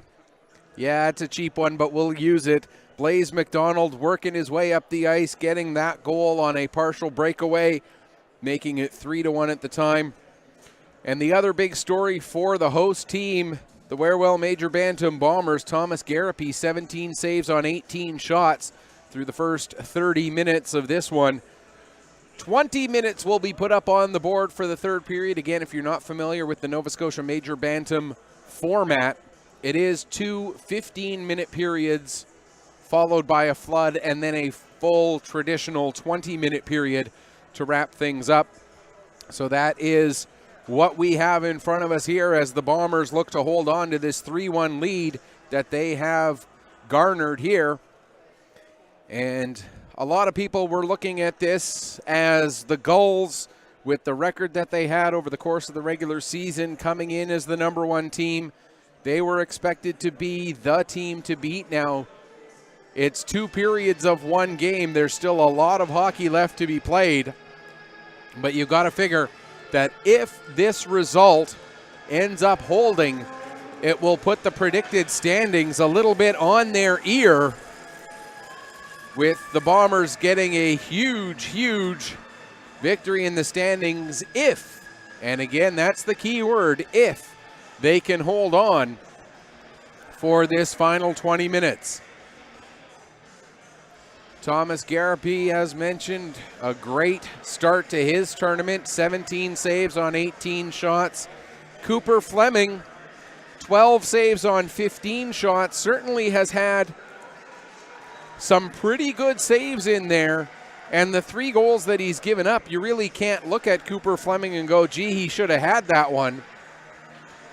Yeah, it's a cheap one, but we'll use it. Blaze McDonald working his way up the ice, getting that goal on a partial breakaway, making it 3-1 at the time. And the other big story for the host team, the Wearwell Major Bantam Bombers, Thomas Garapi, 17 saves on 18 shots through the first 30 minutes of this one. 20 minutes will be put up on the board for the third period. Again, if you're not familiar with the Nova Scotia Major Bantam format, it is 2 15-minute periods followed by a flood and then a full traditional 20-minute period to wrap things up. So that is what we have in front of us here as the Bombers look to hold on to this 3-1 lead that they have garnered here. And a lot of people were looking at this as the Gulls, with the record that they had over the course of the regular season, coming in as the #1 team. They were expected to be the team to beat. Now, it's 2 periods of 1 game. There's still a lot of hockey left to be played. But you've got to figure that if this result ends up holding, it will put the predicted standings a little bit on their ear, with the Bombers getting a huge victory in the standings if, and again, that's the key word, if they can hold on for this final 20 minutes. Thomas Garapi, as mentioned, a great start to his tournament, 17 saves on 18 shots. Cooper Fleming, 12 saves on 15 shots, certainly has had some pretty good saves in there, and the 3 goals that he's given up, you really can't look at Cooper Fleming and go, gee, he should have had that one.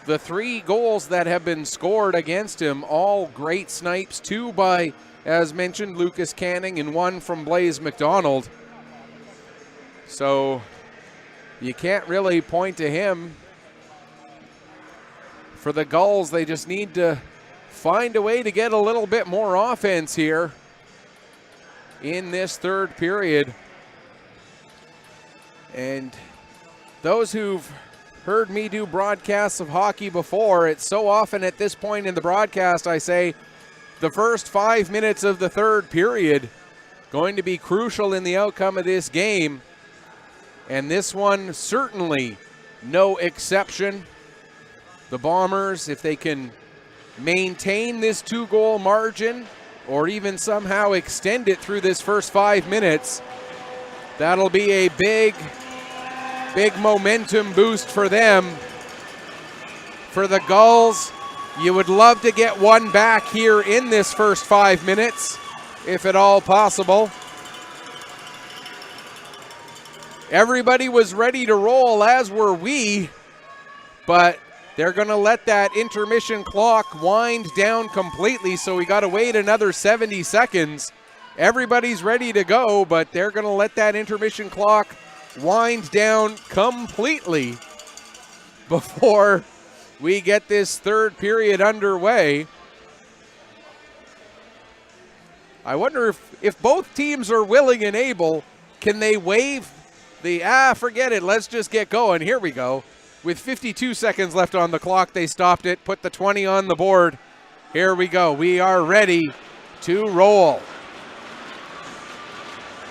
The 3 goals that have been scored against him, all great snipes, 2 by, as mentioned, Lucas Canning and 1 from Blaze McDonald. So you can't really point to him. For the Gulls, they just need to find a way to get a little bit more offense here in this third period. And those who've heard me do broadcasts of hockey before, it's so often at this point in the broadcast I say the first 5 minutes of the third period going to be crucial in the outcome of this game, and this one certainly no exception. The Bombers, if they can maintain this 2-goal margin or even somehow extend it through this first 5 minutes, that'll be a big momentum boost for them. For the Gulls, you would love to get one back here in this first 5 minutes, if at all possible. Everybody was ready to roll, as were we, but they're going to let that intermission clock wind down completely, so we got to wait another 70 seconds. Everybody's ready to go, but they're going to let that intermission clock wind down completely before we get this third period underway. I wonder if both teams are willing and able, can they waive the, forget it, let's just get going. Here we go. With 52 seconds left on the clock, they stopped it, put the 20 on the board. Here we go. We are ready to roll.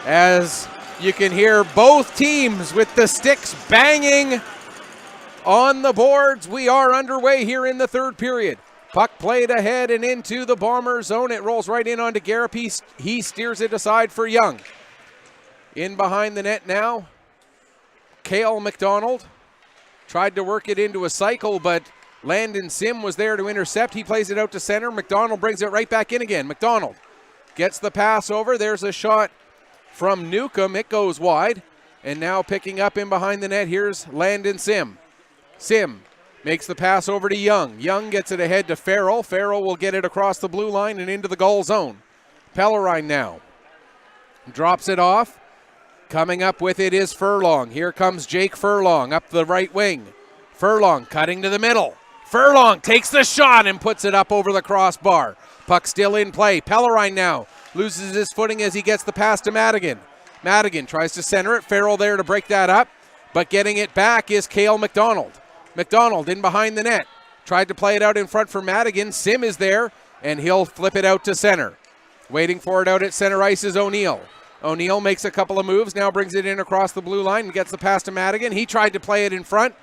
As you can hear both teams with the sticks banging on the boards, we are underway here in the third period. Puck played ahead and into the Bomber zone. It rolls right in onto Garapi. He steers it aside for Young. In behind the net now, Cale McDonald. Tried to work it into a cycle, but Landon Sim was there to intercept. He plays it out to center. McDonald brings it right back in again. McDonald gets the pass over. There's a shot from Newcomb. It goes wide. And now picking up in behind the net, here's Landon Sim. Sim makes the pass over to Young. Young gets it ahead to Farrell. Farrell will get it across the blue line and into the goal zone. Pellerine now drops it off. Coming up with it is Furlong. Here comes Jake Furlong up the right wing. Furlong cutting to the middle. Furlong takes the shot and puts it up over the crossbar. Puck still in play. Pellerine now loses his footing as he gets the pass to Madigan. Madigan tries to center it. Farrell there to break that up. But getting it back is Cale McDonald. McDonald in behind the net. Tried to play it out in front for Madigan. Sim is there, and he'll flip it out to center. Waiting for it out at center ice is O'Neill. O'Neill makes a couple of moves, now brings it in across the blue line and gets the pass to Madigan. He tried to play it in front,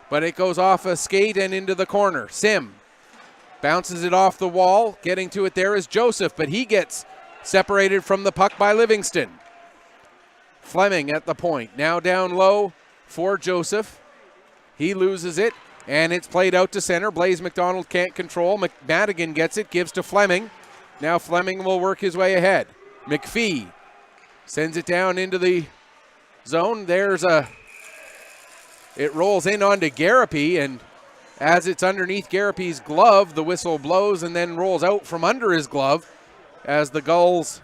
but it goes off a skate and into the corner. Sim bounces it off the wall. Getting to it there is Joseph, but he gets separated from the puck by Livingston. Fleming at the point. Now down low for Joseph. He loses it, and it's played out to center. Blaze McDonald can't control. Madigan gets it, gives to Fleming. Now Fleming will work his way ahead. McPhee sends it down into the zone. It rolls in onto Garapy, and as it's underneath Garapy's glove, the whistle blows and then rolls out from under his glove as the Gulls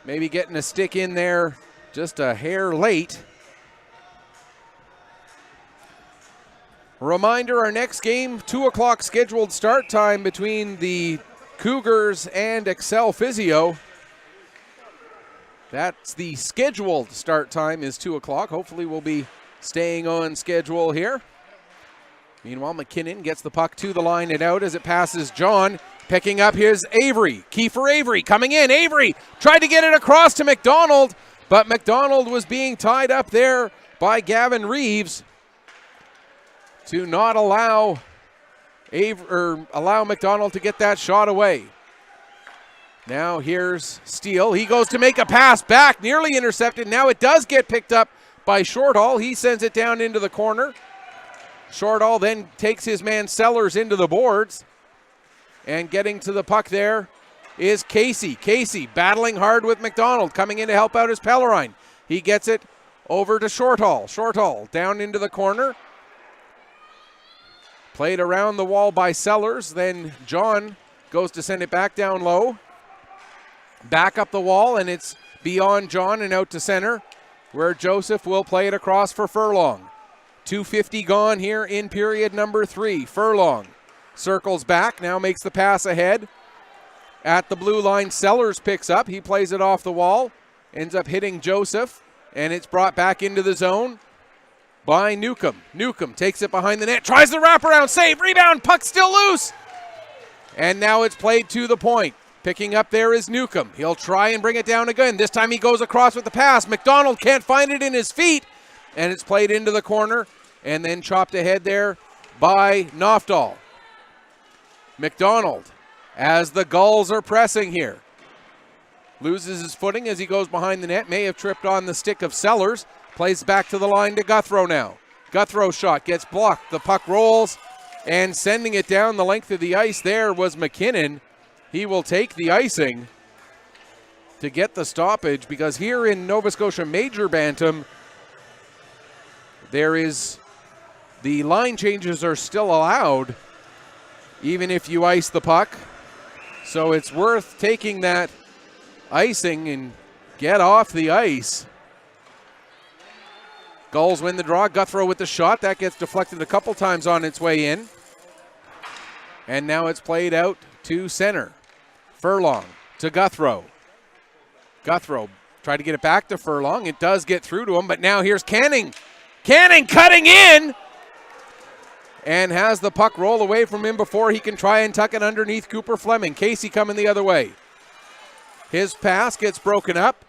maybe getting a stick in there just a hair late. Reminder, our next game, 2 o'clock scheduled start time between the Cougars and Excel Physio. That's the scheduled start time is 2 o'clock. Hopefully we'll be staying on schedule here. Meanwhile, McKinnon gets the puck to the line and out as it passes John. Picking up his Avery. Kiefer Avery coming in. Avery tried to get it across to McDonald, but McDonald was being tied up there by Gavin Reeves to not allow McDonald to get that shot away. Now here's Steele. He goes to make a pass back, nearly intercepted. Now it does get picked up by Shortall. He sends it down into the corner. Shortall then takes his man Sellers into the boards. And getting to the puck there is Casey. Casey battling hard with McDonald. Coming in to help out his Pellerine. He gets it over to Shortall. Shortall down into the corner. Played around the wall by Sellers. Then John goes to send it back down low. Back up the wall, and it's beyond John and out to center, where Joseph will play it across for Furlong. 2:50 gone here in period number 3. Furlong circles back, now makes the pass ahead. At the blue line, Sellers picks up. He plays it off the wall, ends up hitting Joseph, and it's brought back into the zone by Newcomb. Newcomb takes it behind the net, tries the wraparound save, rebound, puck still loose. And now it's played to the point. Picking up there is Newcomb. He'll try and bring it down again. This time he goes across with the pass. McDonald can't find it in his feet, and it's played into the corner and then chopped ahead there by Nofdahl. McDonald, as the Gulls are pressing here, loses his footing as he goes behind the net. May have tripped on the stick of Sellers. Plays back to the line to Guthrow now. Guthrow's shot gets blocked. The puck rolls, and sending it down the length of the ice there was McKinnon. He will take the icing to get the stoppage, because here in Nova Scotia Major Bantam, the line changes are still allowed even if you ice the puck. So it's worth taking that icing and get off the ice. Gulls win the draw. Guthrow with the shot. That gets deflected a couple times on its way in. And now it's played out to center. Furlong to Guthrow. Guthrow tried to get it back to Furlong. It does get through to him, but now here's Canning. Canning cutting in and has the puck roll away from him before he can try and tuck it underneath Cooper Fleming. Casey coming the other way. His pass gets broken up.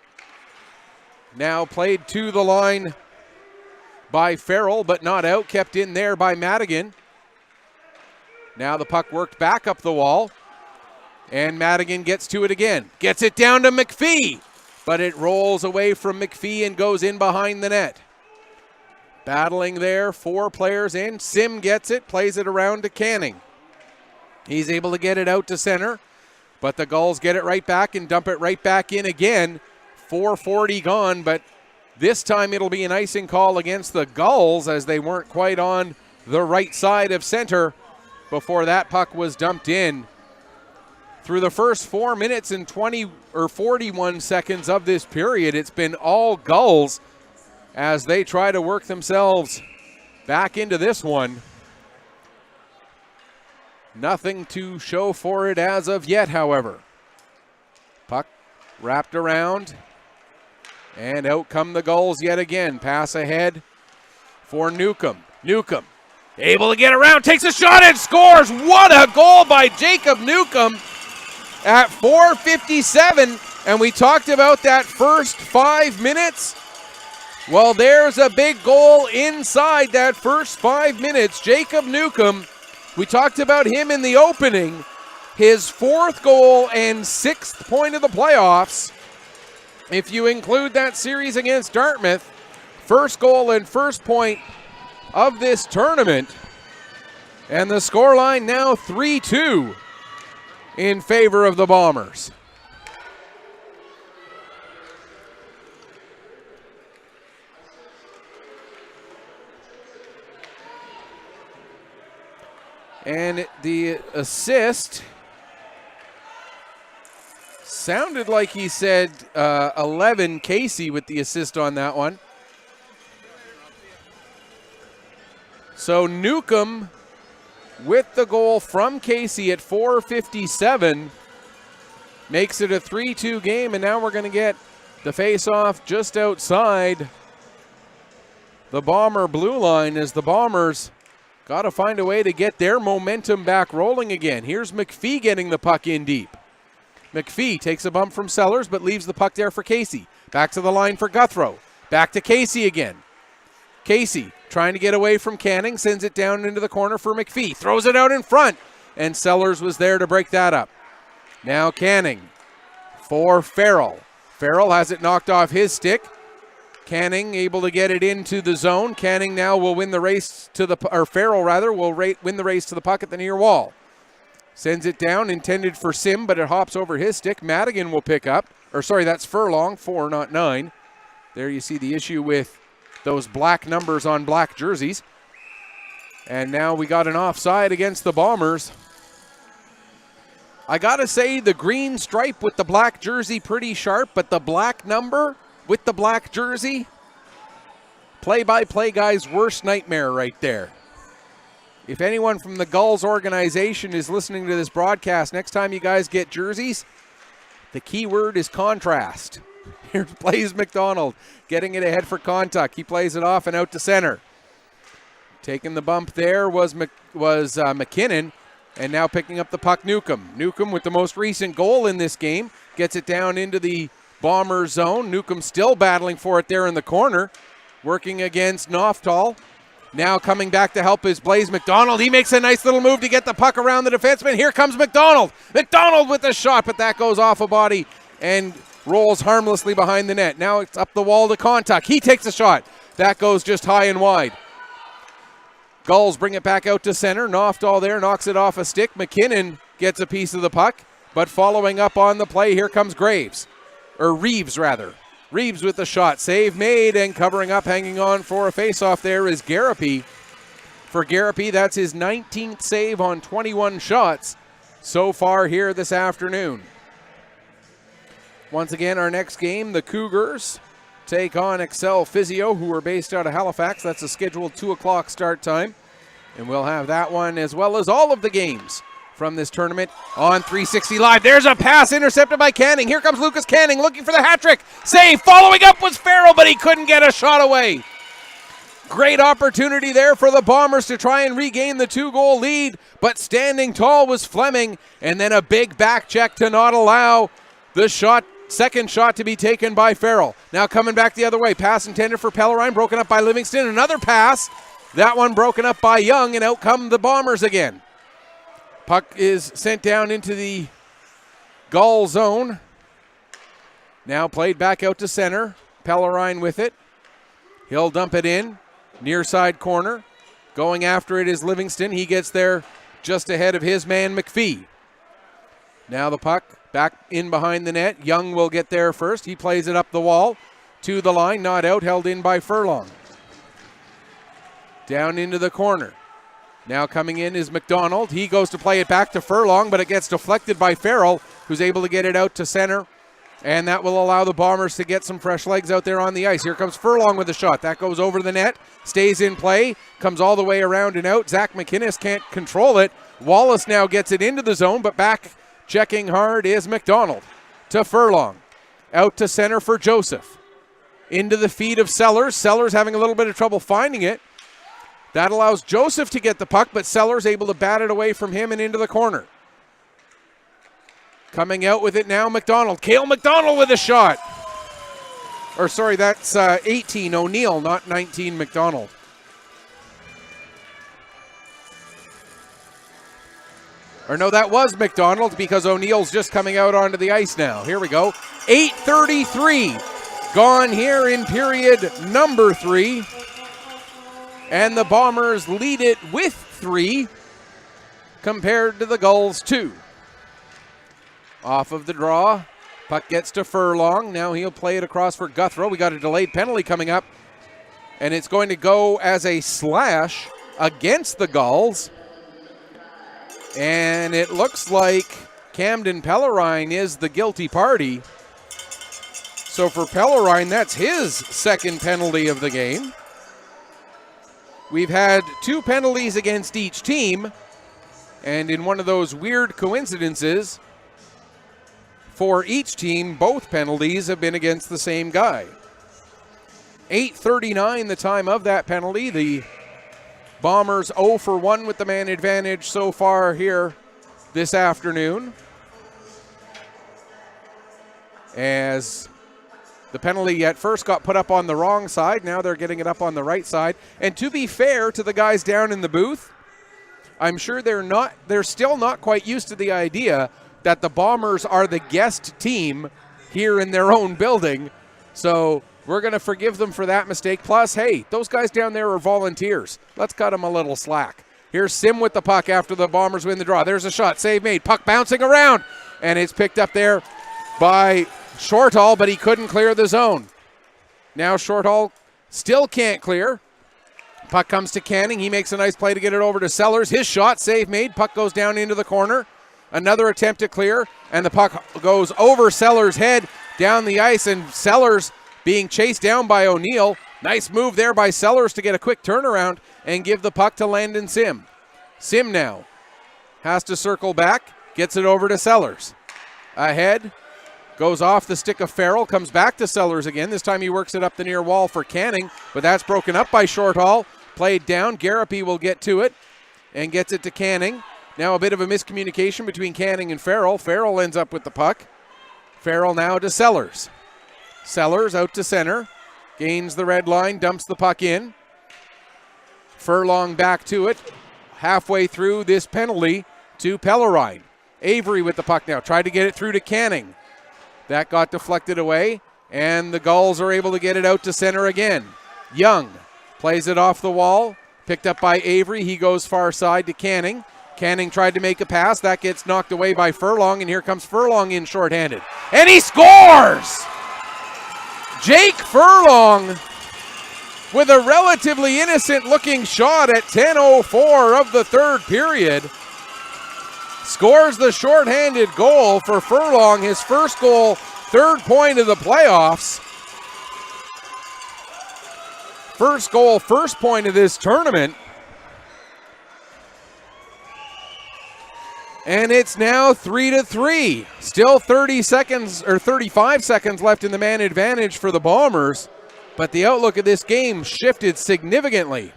Now played to the line by Farrell, but not out. Kept in there by Madigan. Now the puck worked back up the wall. And Madigan gets to it again. Gets it down to McPhee. But it rolls away from McPhee and goes in behind the net. Battling there, 4 players in. Sim gets it, plays it around to Canning. He's able to get it out to center. But the Gulls get it right back and dump it right back in again. 4:40 gone, but this time it'll be an icing call against the Gulls as they weren't quite on the right side of center before that puck was dumped in. Through the first 4 minutes and 41 seconds of this period, it's been all Gulls as they try to work themselves back into this one. Nothing to show for it as of yet, however. Puck wrapped around, and out come the Gulls yet again. Pass ahead for Newcomb. Newcomb able to get around, takes a shot and scores. What a goal by Jacob Newcomb at 4:57. And we talked about that first 5 minutes. Well, there's a big goal inside that first 5 minutes. Jacob Newcomb, we talked about him in the opening. His 4th goal and 6th point of the playoffs. If you include that series against Dartmouth, first goal and first point of this tournament. And the scoreline now 3-2 in favor of the Bombers. And the assist sounded like he said 11, Casey with the assist on that one. So Newcomb with the goal from Casey at 4:57 makes it a 3-2 game, and now we're going to get the face-off just outside the Bomber blue line as the Bombers got to find a way to get their momentum back rolling again. Here's McPhee getting the puck in deep. McPhee takes a bump from Sellers but leaves the puck there for Casey. Back to the line for Guthrow. Back to Casey again. Casey trying to get away from Canning, sends it down into the corner for McPhee. Throws it out in front, and Sellers was there to break that up. Now Canning for Farrell. Farrell has it knocked off his stick. Canning able to get it into the zone. Canning now will win the race to the, or Farrell rather, will win the race to the puck at the near wall. Sends it down, intended for Sim, but it hops over his stick. Madigan will pick up, or sorry, that's Furlong, 4, not 9. There you see the issue with those black numbers on black jerseys. And now we got an offside against the Bombers. I gotta say the green stripe with the black jersey pretty sharp, but the black number with the black jersey, play-by-play guy's worst nightmare right there. If anyone from the Gulls organization is listening to this broadcast, next time you guys get jerseys, the key word is contrast. Here plays McDonald, getting it ahead for Contuck. He plays it off and out to center. Taking the bump there was McKinnon, and now picking up the puck, Newcomb. Newcomb with the most recent goal in this game, gets it down into the Bomber zone. Newcomb still battling for it there in the corner, working against Noftal. Now coming back to help is Blaze McDonald. He makes a nice little move to get the puck around the defenseman. Here comes McDonald. McDonald with the shot, but that goes off a body and rolls harmlessly behind the net. Now it's up the wall to Contuck. He takes a shot. That goes just high and wide. Gulls bring it back out to center. Noftal there knocks it off a stick. McKinnon gets a piece of the puck, but following up on the play, here comes Reeves rather. Reeves with the shot. Save made, and covering up, hanging on for a face-off there is Garapy. For Garapy, that's his 19th save on 21 shots so far here this afternoon. Once again, our next game, the Cougars take on Excel Physio, who are based out of Halifax. That's a scheduled 2 o'clock start time. And we'll have that one as well as all of the games from this tournament on 360 Live. There's a pass intercepted by Canning. Here comes Lucas Canning looking for the hat trick. Save. Following up was Farrell, but he couldn't get a shot away. Great opportunity there for the Bombers to try and regain the 2-goal lead, but standing tall was Fleming, and then a big back check to not allow the second shot to be taken by Farrell. Now coming back the other way. Pass intended for Pellerine, broken up by Livingston. Another pass. That one broken up by Young, and out come the Bombers again. Puck is sent down into the Gull zone. Now played back out to center. Pellerine with it. He'll dump it in. Near side corner. Going after it is Livingston. He gets there just ahead of his man McPhee. Now the puck back in behind the net. Young will get there first. He plays it up the wall to the line. Not out. Held in by Furlong. Down into the corner. Now coming in is McDonald. He goes to play it back to Furlong, but it gets deflected by Farrell, who's able to get it out to center. And that will allow the Bombers to get some fresh legs out there on the ice. Here comes Furlong with a shot. That goes over the net, stays in play, comes all the way around and out. Zach McInnes can't control it. Wallace now gets it into the zone, but back checking hard is McDonald. To Furlong. Out to center for Joseph. Into the feet of Sellers. Sellers having a little bit of trouble finding it. That allows Joseph to get the puck, but Sellers able to bat it away from him and into the corner. Coming out with it now, McDonald. Cale McDonald with a shot. Or sorry, that's 18 O'Neill, not 19 McDonald. Or no, that was McDonald because O'Neill's just coming out onto the ice now. Here we go. 8:33 gone here in period number 3. And the Bombers lead it with 3 compared to the Gulls 2. Off of the draw. Puck gets to Furlong. Now he'll play it across for Guthrow. We got a delayed penalty coming up. And it's going to go as a slash against the Gulls. And it looks like Camden Pellerine is the guilty party. So for Pellerine, that's his second penalty of the game. We've had 2 penalties against each team. And in one of those weird coincidences, for each team, both penalties have been against the same guy. 8:39 the time of that penalty. The Bombers 0 for 1 with the man advantage so far here this afternoon. As the penalty at first got put up on the wrong side, now they're getting it up on the right side. And to be fair to the guys down in the booth, I'm sure they're still not quite used to the idea that the Bombers are the guest team here in their own building. So we're going to forgive them for that mistake. Plus, hey, those guys down there are volunteers. Let's cut them a little slack. Here's Sim with the puck after the Bombers win the draw. There's a shot. Save made. Puck bouncing around. And it's picked up there by Shortall, but he couldn't clear the zone. Now Shortall still can't clear. Puck comes to Canning. He makes a nice play to get it over to Sellers. His shot, save made. Puck goes down into the corner. Another attempt to clear, and the puck goes over Sellers' head down the ice, and Sellers being chased down by O'Neill. Nice move there by Sellers to get a quick turnaround and give the puck to Landon Sim. Sim now has to circle back, gets it over to Sellers. Ahead, goes off the stick of Farrell, comes back to Sellers again. This time he works it up the near wall for Canning, but that's broken up by Shortall. Played down, Garapy will get to it and gets it to Canning. Now a bit of a miscommunication between Canning and Farrell. Farrell ends up with the puck. Farrell now to Sellers. Sellers out to center. Gains the red line, dumps the puck in. Furlong back to it. Halfway through this penalty to Pellerine. Avery with the puck now. Tried to get it through to Canning. That got deflected away. And the Gulls are able to get it out to center again. Young plays it off the wall. Picked up by Avery. He goes far side to Canning. Canning tried to make a pass. That gets knocked away by Furlong, and here comes Furlong in shorthanded. And he scores! Jake Furlong with a relatively innocent-looking shot at 10:04 of the third period. Scores the shorthanded goal for Furlong, his first goal, third point of the playoffs. First goal, first point of this tournament. And it's now 3-3. Still 30 seconds or 35 seconds left in the man advantage for the Bombers. But the outlook of this game shifted significantly.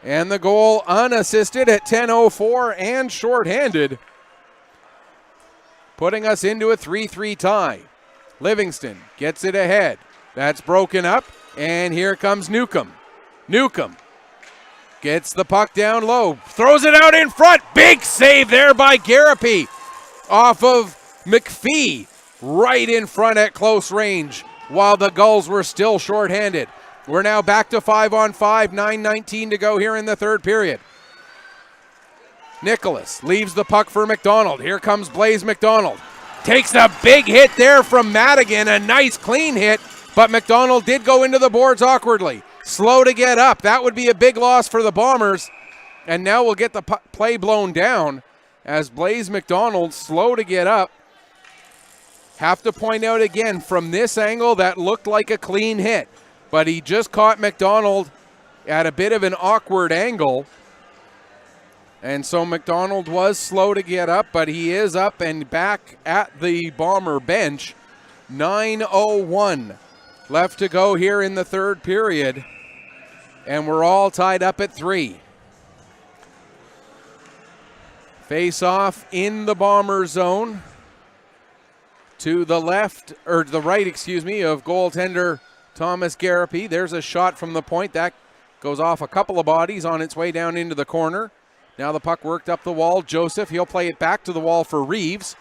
And the goal unassisted at 10:04 and shorthanded, putting us into a 3-3 tie. Livingston gets it ahead. That's broken up, and here comes Newcomb. Newcomb gets the puck down low, throws it out in front. Big save there by Garapy off of McPhee, right in front at close range while the Gulls were still shorthanded. We're now back to 5-on-5, 9:19 to go here in the third period. Nicholas leaves the puck for McDonald. Here comes Blaze McDonald. Takes a big hit there from Madigan, a nice clean hit, but McDonald did go into the boards awkwardly. slow to get up. That would be a big loss for the Bombers. And now we'll get the play blown down as Blaze McDonald slow to get up. Have to point out again, from this angle, that looked like a clean hit. But he just caught McDonald at a bit of an awkward angle. And so McDonald was slow to get up, but he is up and back at the Bomber bench. 9:01 left to go here in the third period. And we're all tied up at 3. Face off in the Bomber zone to the left, or to the right, excuse me, of goaltender Thomas Garapi. There's a shot from the point. That goes off a couple of bodies on its way down into the corner. Now the puck worked up the wall. Joseph, he'll play it back to the wall for Reeves.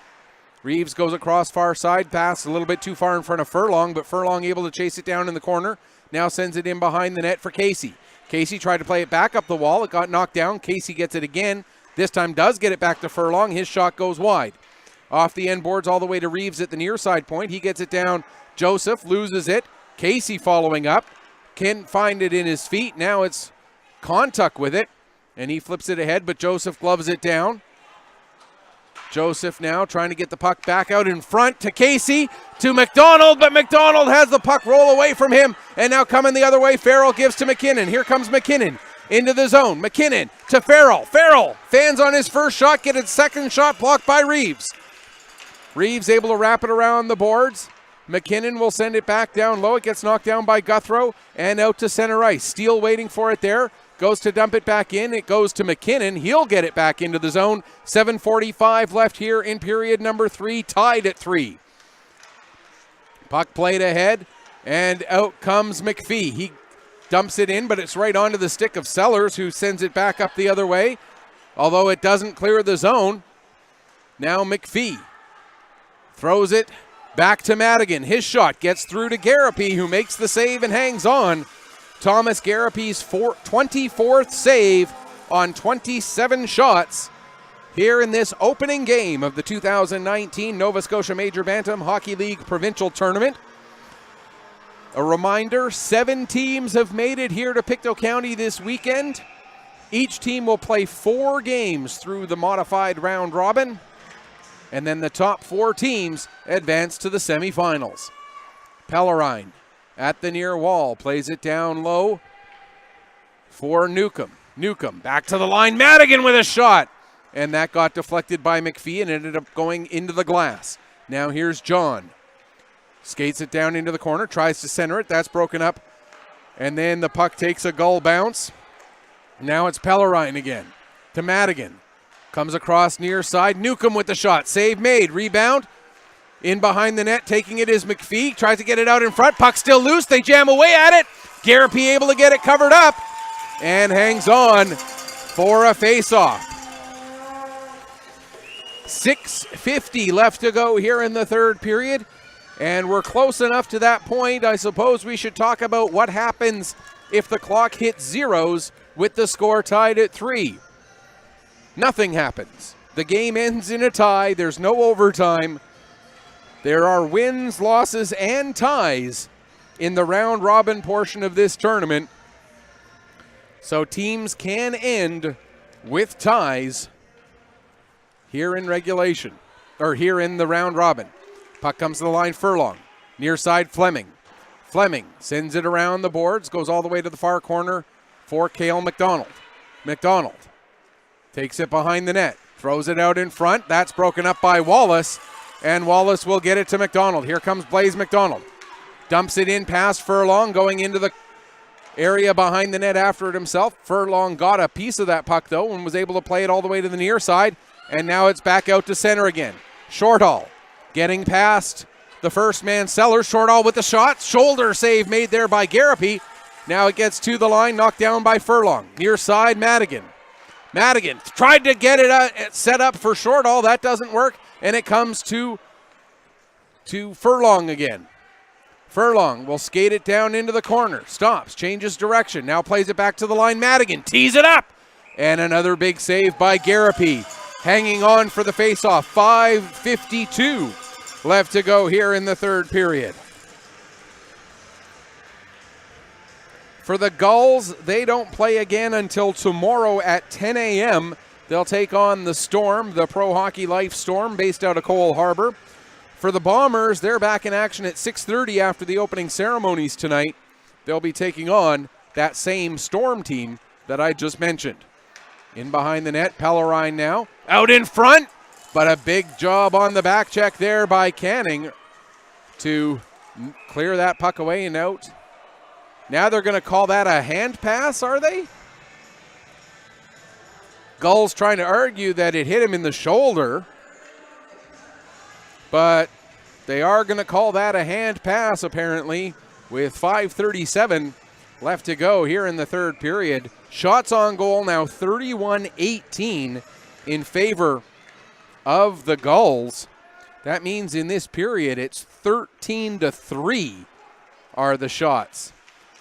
Reeves goes across far side, pass a little bit too far in front of Furlong, but Furlong able to chase it down in the corner. Now sends it in behind the net for Casey. Casey tried to play it back up the wall. It got knocked down. Casey gets it again. This time does get it back to Furlong. His shot goes wide. Off the end boards all the way to Reeves at the near side point. He gets it down. Joseph loses it. Casey following up. Can't find it in his feet. Now it's Kontuk with it. And he flips it ahead, but Joseph gloves it down. Joseph now trying to get the puck back out in front to Casey, to McDonald, but McDonald has the puck roll away from him. And now coming the other way, Farrell gives to McKinnon. Here comes McKinnon into the zone. McKinnon to Farrell. Farrell fans on his first shot, get his second shot blocked by Reeves. Reeves able to wrap it around the boards. McKinnon will send it back down low. It gets knocked down by Guthrow and out to center ice. Steele waiting for it there. Goes to dump it back in. It goes to McKinnon. He'll get it back into the zone. 7:45 left here in period number 3, tied at 3. Puck played ahead, and out comes McPhee. He dumps it in, but it's right onto the stick of Sellers, who sends it back up the other way, although it doesn't clear the zone. Now McPhee throws it back to Madigan. His shot gets through to Garapi, who makes the save and hangs on. Thomas Garapi's 24th save on 27 shots here in this opening game of the 2019 Nova Scotia Major Bantam Hockey League Provincial Tournament. A reminder, 7 teams have made it here to Pictou County this weekend. Each team will play 4 games through the modified round robin, and then the top 4 teams advance to the semifinals. Pellerine at the near wall, plays it down low for Newcomb. Newcomb back to the line, Madigan with a shot, and that got deflected by McPhee and ended up going into the glass. Now here's John. Skates it down into the corner, tries to center it, that's broken up, and then the puck takes a Gull bounce. Now it's Pellerine again to Madigan. Comes across near side, Newcomb with the shot, save made, rebound. In behind the net, taking it is McPhee. Tries to get it out in front. Puck still loose. They jam away at it. Garapi able to get it covered up and hangs on for a face-off. 6:50 left to go here in the third period. And we're close enough to that point. I suppose we should talk about what happens if the clock hits zeros with the score tied at 3. Nothing happens. The game ends in a tie. There's no overtime. There are wins, losses, and ties in the round robin portion of this tournament. So teams can end with ties here in regulation, or here in the round robin. Puck comes to the line, Furlong. Near side, Fleming. Fleming sends it around the boards, goes all the way to the far corner for Cale McDonald. McDonald takes it behind the net, throws it out in front. That's broken up by Wallace. And Wallace will get it to McDonald. Here comes Blaze McDonald. Dumps it in past Furlong, going into the area behind the net after it himself. Furlong got a piece of that puck, though, and was able to play it all the way to the near side. And now it's back out to center again. Shortall getting past the first man, Sellers. Shortall with the shot. Shoulder save made there by Garapi. Now it gets to the line, knocked down by Furlong. Near side, Madigan. Madigan tried to get it set up for Shortall. That doesn't work. And it comes to Furlong again. Furlong will skate it down into the corner. Stops, changes direction. Now plays it back to the line. Madigan tees it up. And another big save by Garapi. Hanging on for the faceoff. 5:52 left to go here in the third period. For the Gulls, they don't play again until tomorrow at 10 a.m. They'll take on the Storm, the Pro Hockey Life Storm, based out of Cole Harbour. For the Bombers, they're back in action at 6:30 after the opening ceremonies tonight. They'll be taking on that same Storm team that I just mentioned. In behind the net, Pellerine now. Out in front, but a big job on the back check there by Canning to clear that puck away and out. Now they're going to call that a hand pass, are they? Gulls trying to argue that it hit him in the shoulder, but they are going to call that a hand pass apparently with 5:37 left to go here in the third period. Shots on goal now 31-18 in favor of the Gulls. That means in this period it's 13-3 are the shots.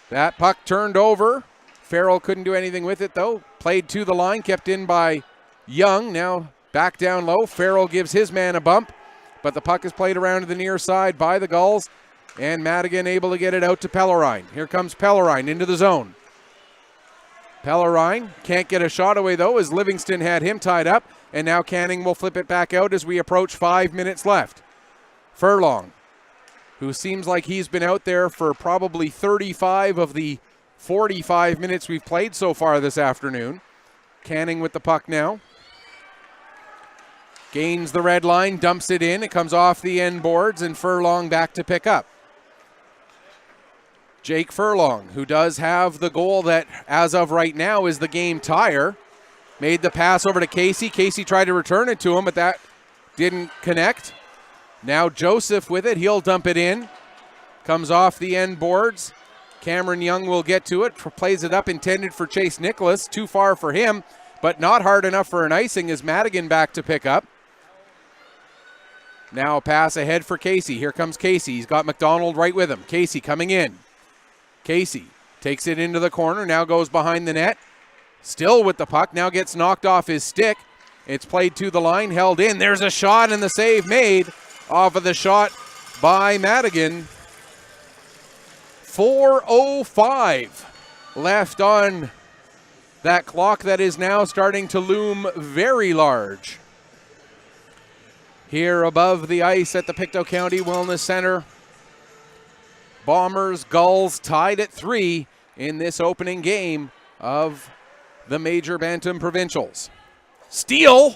That puck turned over. Farrell couldn't do anything with it though. Played to the line, kept in by Young. Now back down low. Farrell gives his man a bump, but the puck is played around to the near side by the Gulls. And Madigan able to get it out to Pellerine. Here comes Pellerine into the zone. Pellerine can't get a shot away though as Livingston had him tied up. And now Canning will flip it back out as we approach 5 minutes left. Furlong, who seems like he's been out there for probably 35 of the 45 minutes we've played so far this afternoon. Canning with the puck now. Gains the red line, dumps it in. It comes off the end boards and Furlong back to pick up. Jake Furlong, who does have the goal that, as of right now, is the game tire. Made the pass over to Casey. Casey tried to return it to him, but that didn't connect. Now Joseph with it. He'll dump it in. Comes off the end boards. Cameron Young will get to it. Plays it up, intended for Chase Nicholas. Too far for him, but not hard enough for an icing as Madigan back to pick up. Now a pass ahead for Casey. Here comes Casey. He's got McDonald right with him. Casey coming in. Casey takes it into the corner. Now goes behind the net. Still with the puck. Now gets knocked off his stick. It's played to the line. Held in. There's a shot and the save made off of the shot by Madigan. 4:05 left on that clock that is now starting to loom very large. Here above the ice at the Pictou County Wellness Center. Bombers, Gulls tied at 3 in this opening game of the Major Bantam Provincials. Steele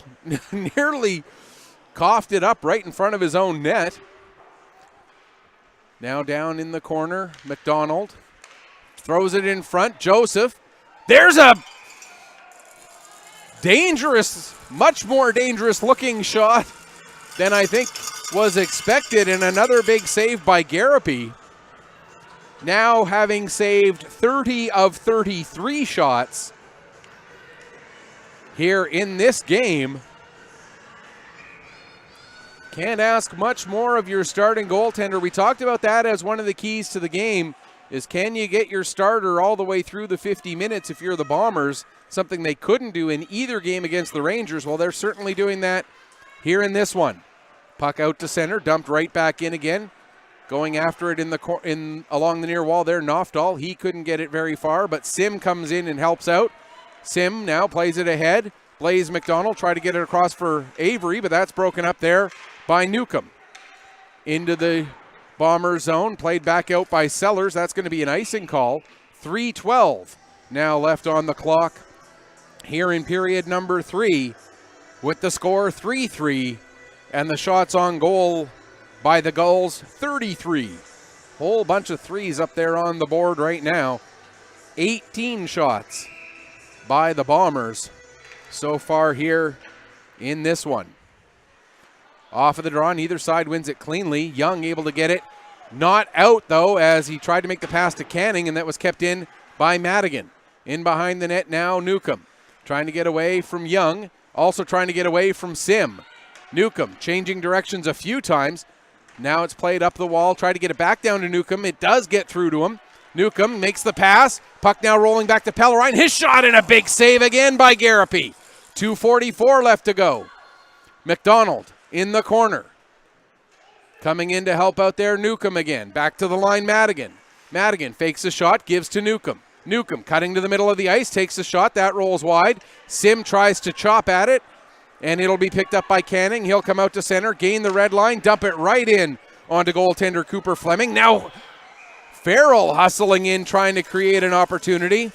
nearly coughed it up right in front of his own net. Now down in the corner, McDonald throws it in front. Joseph. There's a dangerous, much more dangerous looking shot than I think was expected, and another big save by Garapi. Now having saved 30 of 33 shots here in this game. Can't ask much more of your starting goaltender. We talked about that as one of the keys to the game, is can you get your starter all the way through the 50 minutes if you're the Bombers, something they couldn't do in either game against the Rangers. Well, they're certainly doing that here in this one. Puck out to center, dumped right back in again. Going after it along the near wall there, Noftal. He couldn't get it very far, but Sim comes in and helps out. Sim now plays it ahead. Blaze McDonald tried to get it across for Avery, but that's broken up there by Newcomb. Into the Bomber zone, played back out by Sellers. That's going to be an icing call. 3:12 now left on the clock here in period number 3 with the score 3-3 and the shots on goal by the Gulls 33. Whole bunch of threes up there on the board right now. 18 shots by the Bombers so far here in this one. Off of the draw, neither side wins it cleanly. Young able to get it. Not out, though, as he tried to make the pass to Canning, and that was kept in by Madigan. In behind the net now, Newcomb. Trying to get away from Young. Also trying to get away from Sim. Newcomb changing directions a few times. Now it's played up the wall. Try to get it back down to Newcomb. It does get through to him. Newcomb makes the pass. Puck now rolling back to Pellerine. His shot and a big save again by Garapi. 2:44 left to go. McDonald in the corner. Coming in to help out there, Newcomb again. Back to the line, Madigan. Madigan fakes a shot, gives to Newcomb. Newcomb cutting to the middle of the ice, takes a shot, that rolls wide. Sim tries to chop at it, and it'll be picked up by Canning. He'll come out to center, gain the red line, dump it right in onto goaltender Cooper Fleming. Now Farrell hustling in, trying to create an opportunity,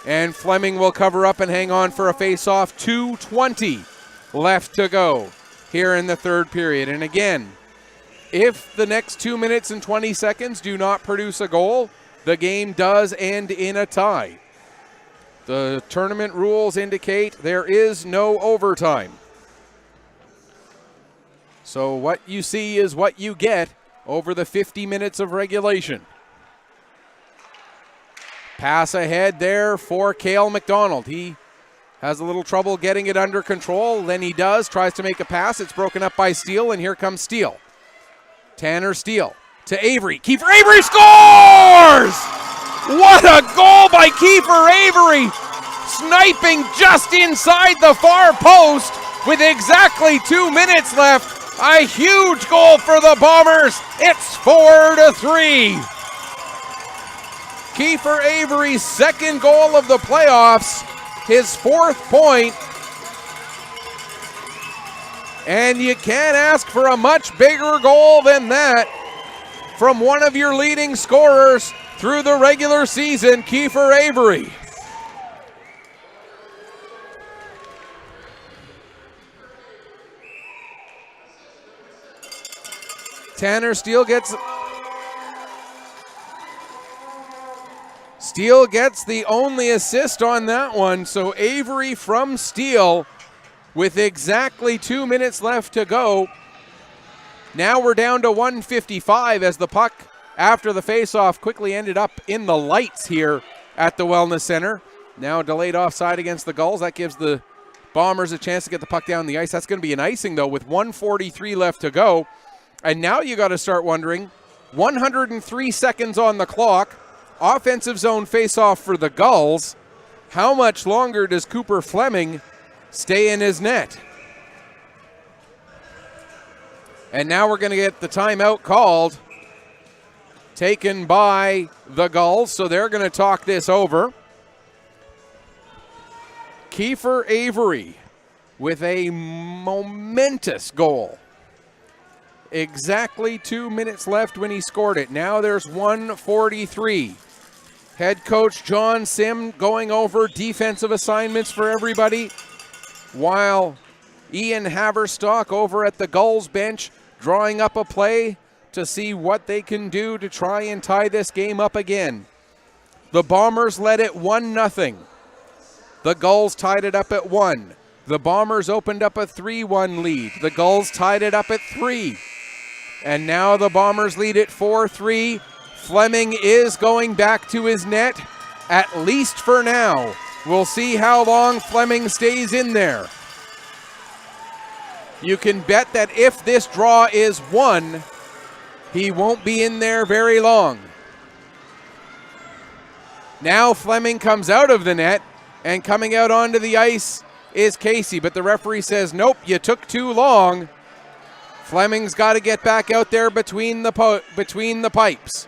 and Fleming will cover up and hang on for a face-off. 2:20 left to go here in the third period. And again, if the next 2 minutes and 20 seconds do not produce a goal, the game does end in a tie. The tournament rules indicate there is no overtime. So what you see is what you get over the 50 minutes of regulation. Pass ahead there for Cale McDonald. He has a little trouble getting it under control. Then he does, tries to make a pass. It's broken up by Steele, and here comes Steele. Tanner Steele to Avery. Kiefer Avery scores! What a goal by Kiefer Avery! Sniping just inside the far post with exactly 2 minutes left. A huge goal for the Bombers. It's 4-3. Kiefer Avery's second goal of the playoffs, his 4th point. And you can't ask for a much bigger goal than that from one of your leading scorers through the regular season, Kiefer Avery. Tanner Steele gets the only assist on that one. So Avery from Steele with exactly 2 minutes left to go. Now we're down to 1:55 as the puck after the faceoff quickly ended up in the lights here at the Wellness Center. Now delayed offside against the Gulls. That gives the Bombers a chance to get the puck down the ice. That's going to be an icing though with 1:43 left to go. And now you got to start wondering, 103 seconds on the clock, offensive zone faceoff for the Gulls. How much longer does Cooper Fleming stay in his net? And now we're going to get the timeout called, taken by the Gulls, so they're going to talk this over. Kiefer Avery with a momentous goal. Exactly 2 minutes left when he scored it. Now there's 1:43. Head coach John Sim going over defensive assignments for everybody, while Ian Haverstock over at the Gulls bench drawing up a play to see what they can do to try and tie this game up again. The Bombers led it 1-0. The Gulls tied it up at 1. The Bombers opened up a 3-1 lead. The Gulls tied it up at 3. And now the Bombers lead it 4-3. Fleming is going back to his net, at least for now. We'll see how long Fleming stays in there. You can bet that if this draw is won, he won't be in there very long. Now Fleming comes out of the net, and coming out onto the ice is Casey, but the referee says, nope, you took too long. Fleming's got to get back out there between the pipes.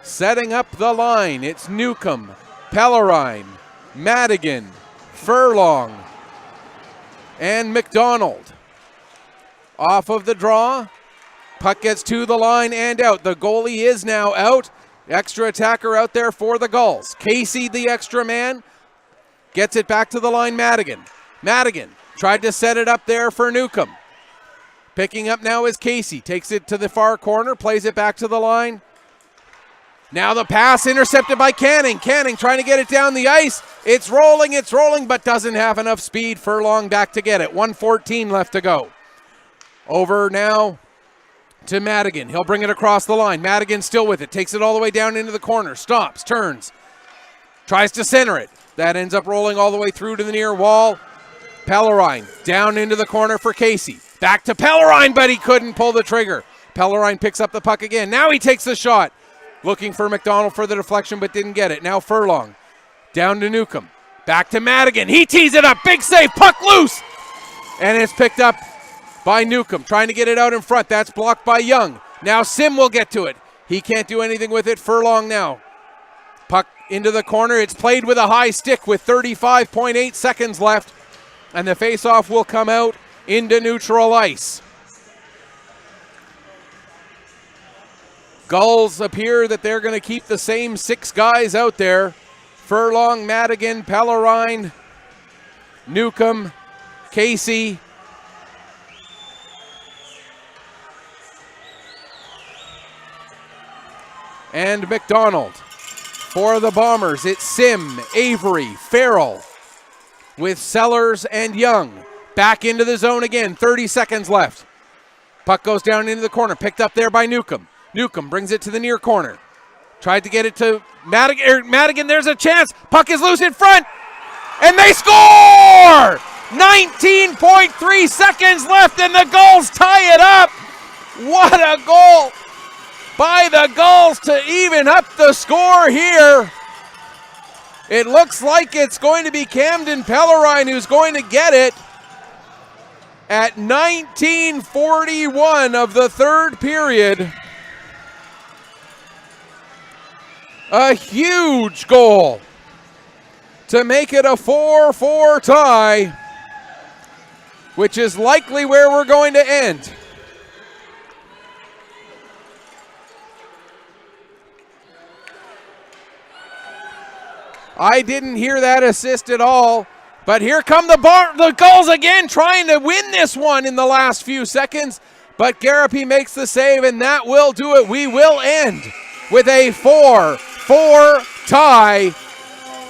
Setting up the line, it's Newcomb, Pellerine, Madigan, Furlong, and McDonald. Off of the draw, puck gets to the line and out. The goalie is now out. Extra attacker out there for the Gulls. Casey, the extra man, gets it back to the line, Madigan. Madigan tried to set it up there for Newcomb. Picking up now is Casey. Takes it to the far corner, plays it back to the line. Now the pass intercepted by Canning. Canning trying to get it down the ice. It's rolling, but doesn't have enough speed. Furlong back to get it. 1:14 left to go. Over now to Madigan. He'll bring it across the line. Madigan still with it. Takes it all the way down into the corner. Stops, turns. Tries to center it. That ends up rolling all the way through to the near wall. Pellerine down into the corner for Casey. Back to Pellerine, but he couldn't pull the trigger. Pellerine picks up the puck again. Now he takes the shot. Looking for McDonald for the deflection, but didn't get it. Now Furlong. Down to Newcomb. Back to Madigan. He tees it up. Big save. Puck loose. And it's picked up by Newcomb. Trying to get it out in front. That's blocked by Young. Now Sim will get to it. He can't do anything with it. Furlong now. Puck into the corner. It's played with a high stick with 35.8 seconds left. And the faceoff will come out into neutral ice. Gulls appear that they're going to keep the same 6 guys out there. Furlong, Madigan, Pellerine, Newcomb, Casey. And McDonald. For the Bombers, it's Sim, Avery, Farrell with Sellers and Young. Back into the zone again, 30 seconds left. Puck goes down into the corner, picked up there by Newcomb. Newcomb brings it to the near corner. Tried to get it to Madigan. Madigan, there's a chance. Puck is loose in front. And they score! 19.3 seconds left and the Gulls tie it up. What a goal by the Gulls to even up the score here. It looks like it's going to be Camden Pellerine who's going to get it at 19:41 of the third period. A huge goal to make it a 4-4 tie, which is likely where we're going to end. I didn't hear that assist at all, but here come the Gulls again trying to win this one in the last few seconds, but Garapi makes the save and that will do it. We will end with a 4-4 tie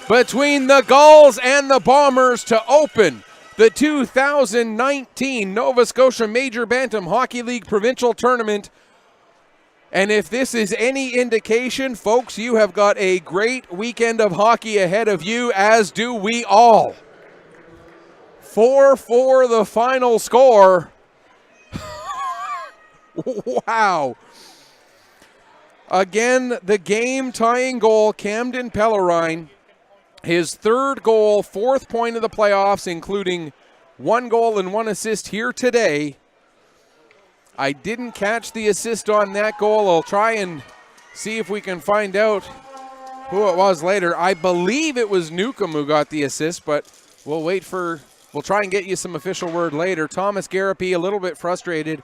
between the Gulls and the Bombers to open the 2019 Nova Scotia Major Bantam Hockey League Provincial Tournament. And if this is any indication, folks, you have got a great weekend of hockey ahead of you, as do we all. 4-4 the final score. Wow. Again, the game-tying goal, Camden Pellerine. His third goal, 4th point of the playoffs, including 1 goal and 1 assist here today. I didn't catch the assist on that goal. I'll try and see if we can find out who it was later. I believe it was Newcomb who got the assist, but we'll try and get you some official word later. Thomas Garapi a little bit frustrated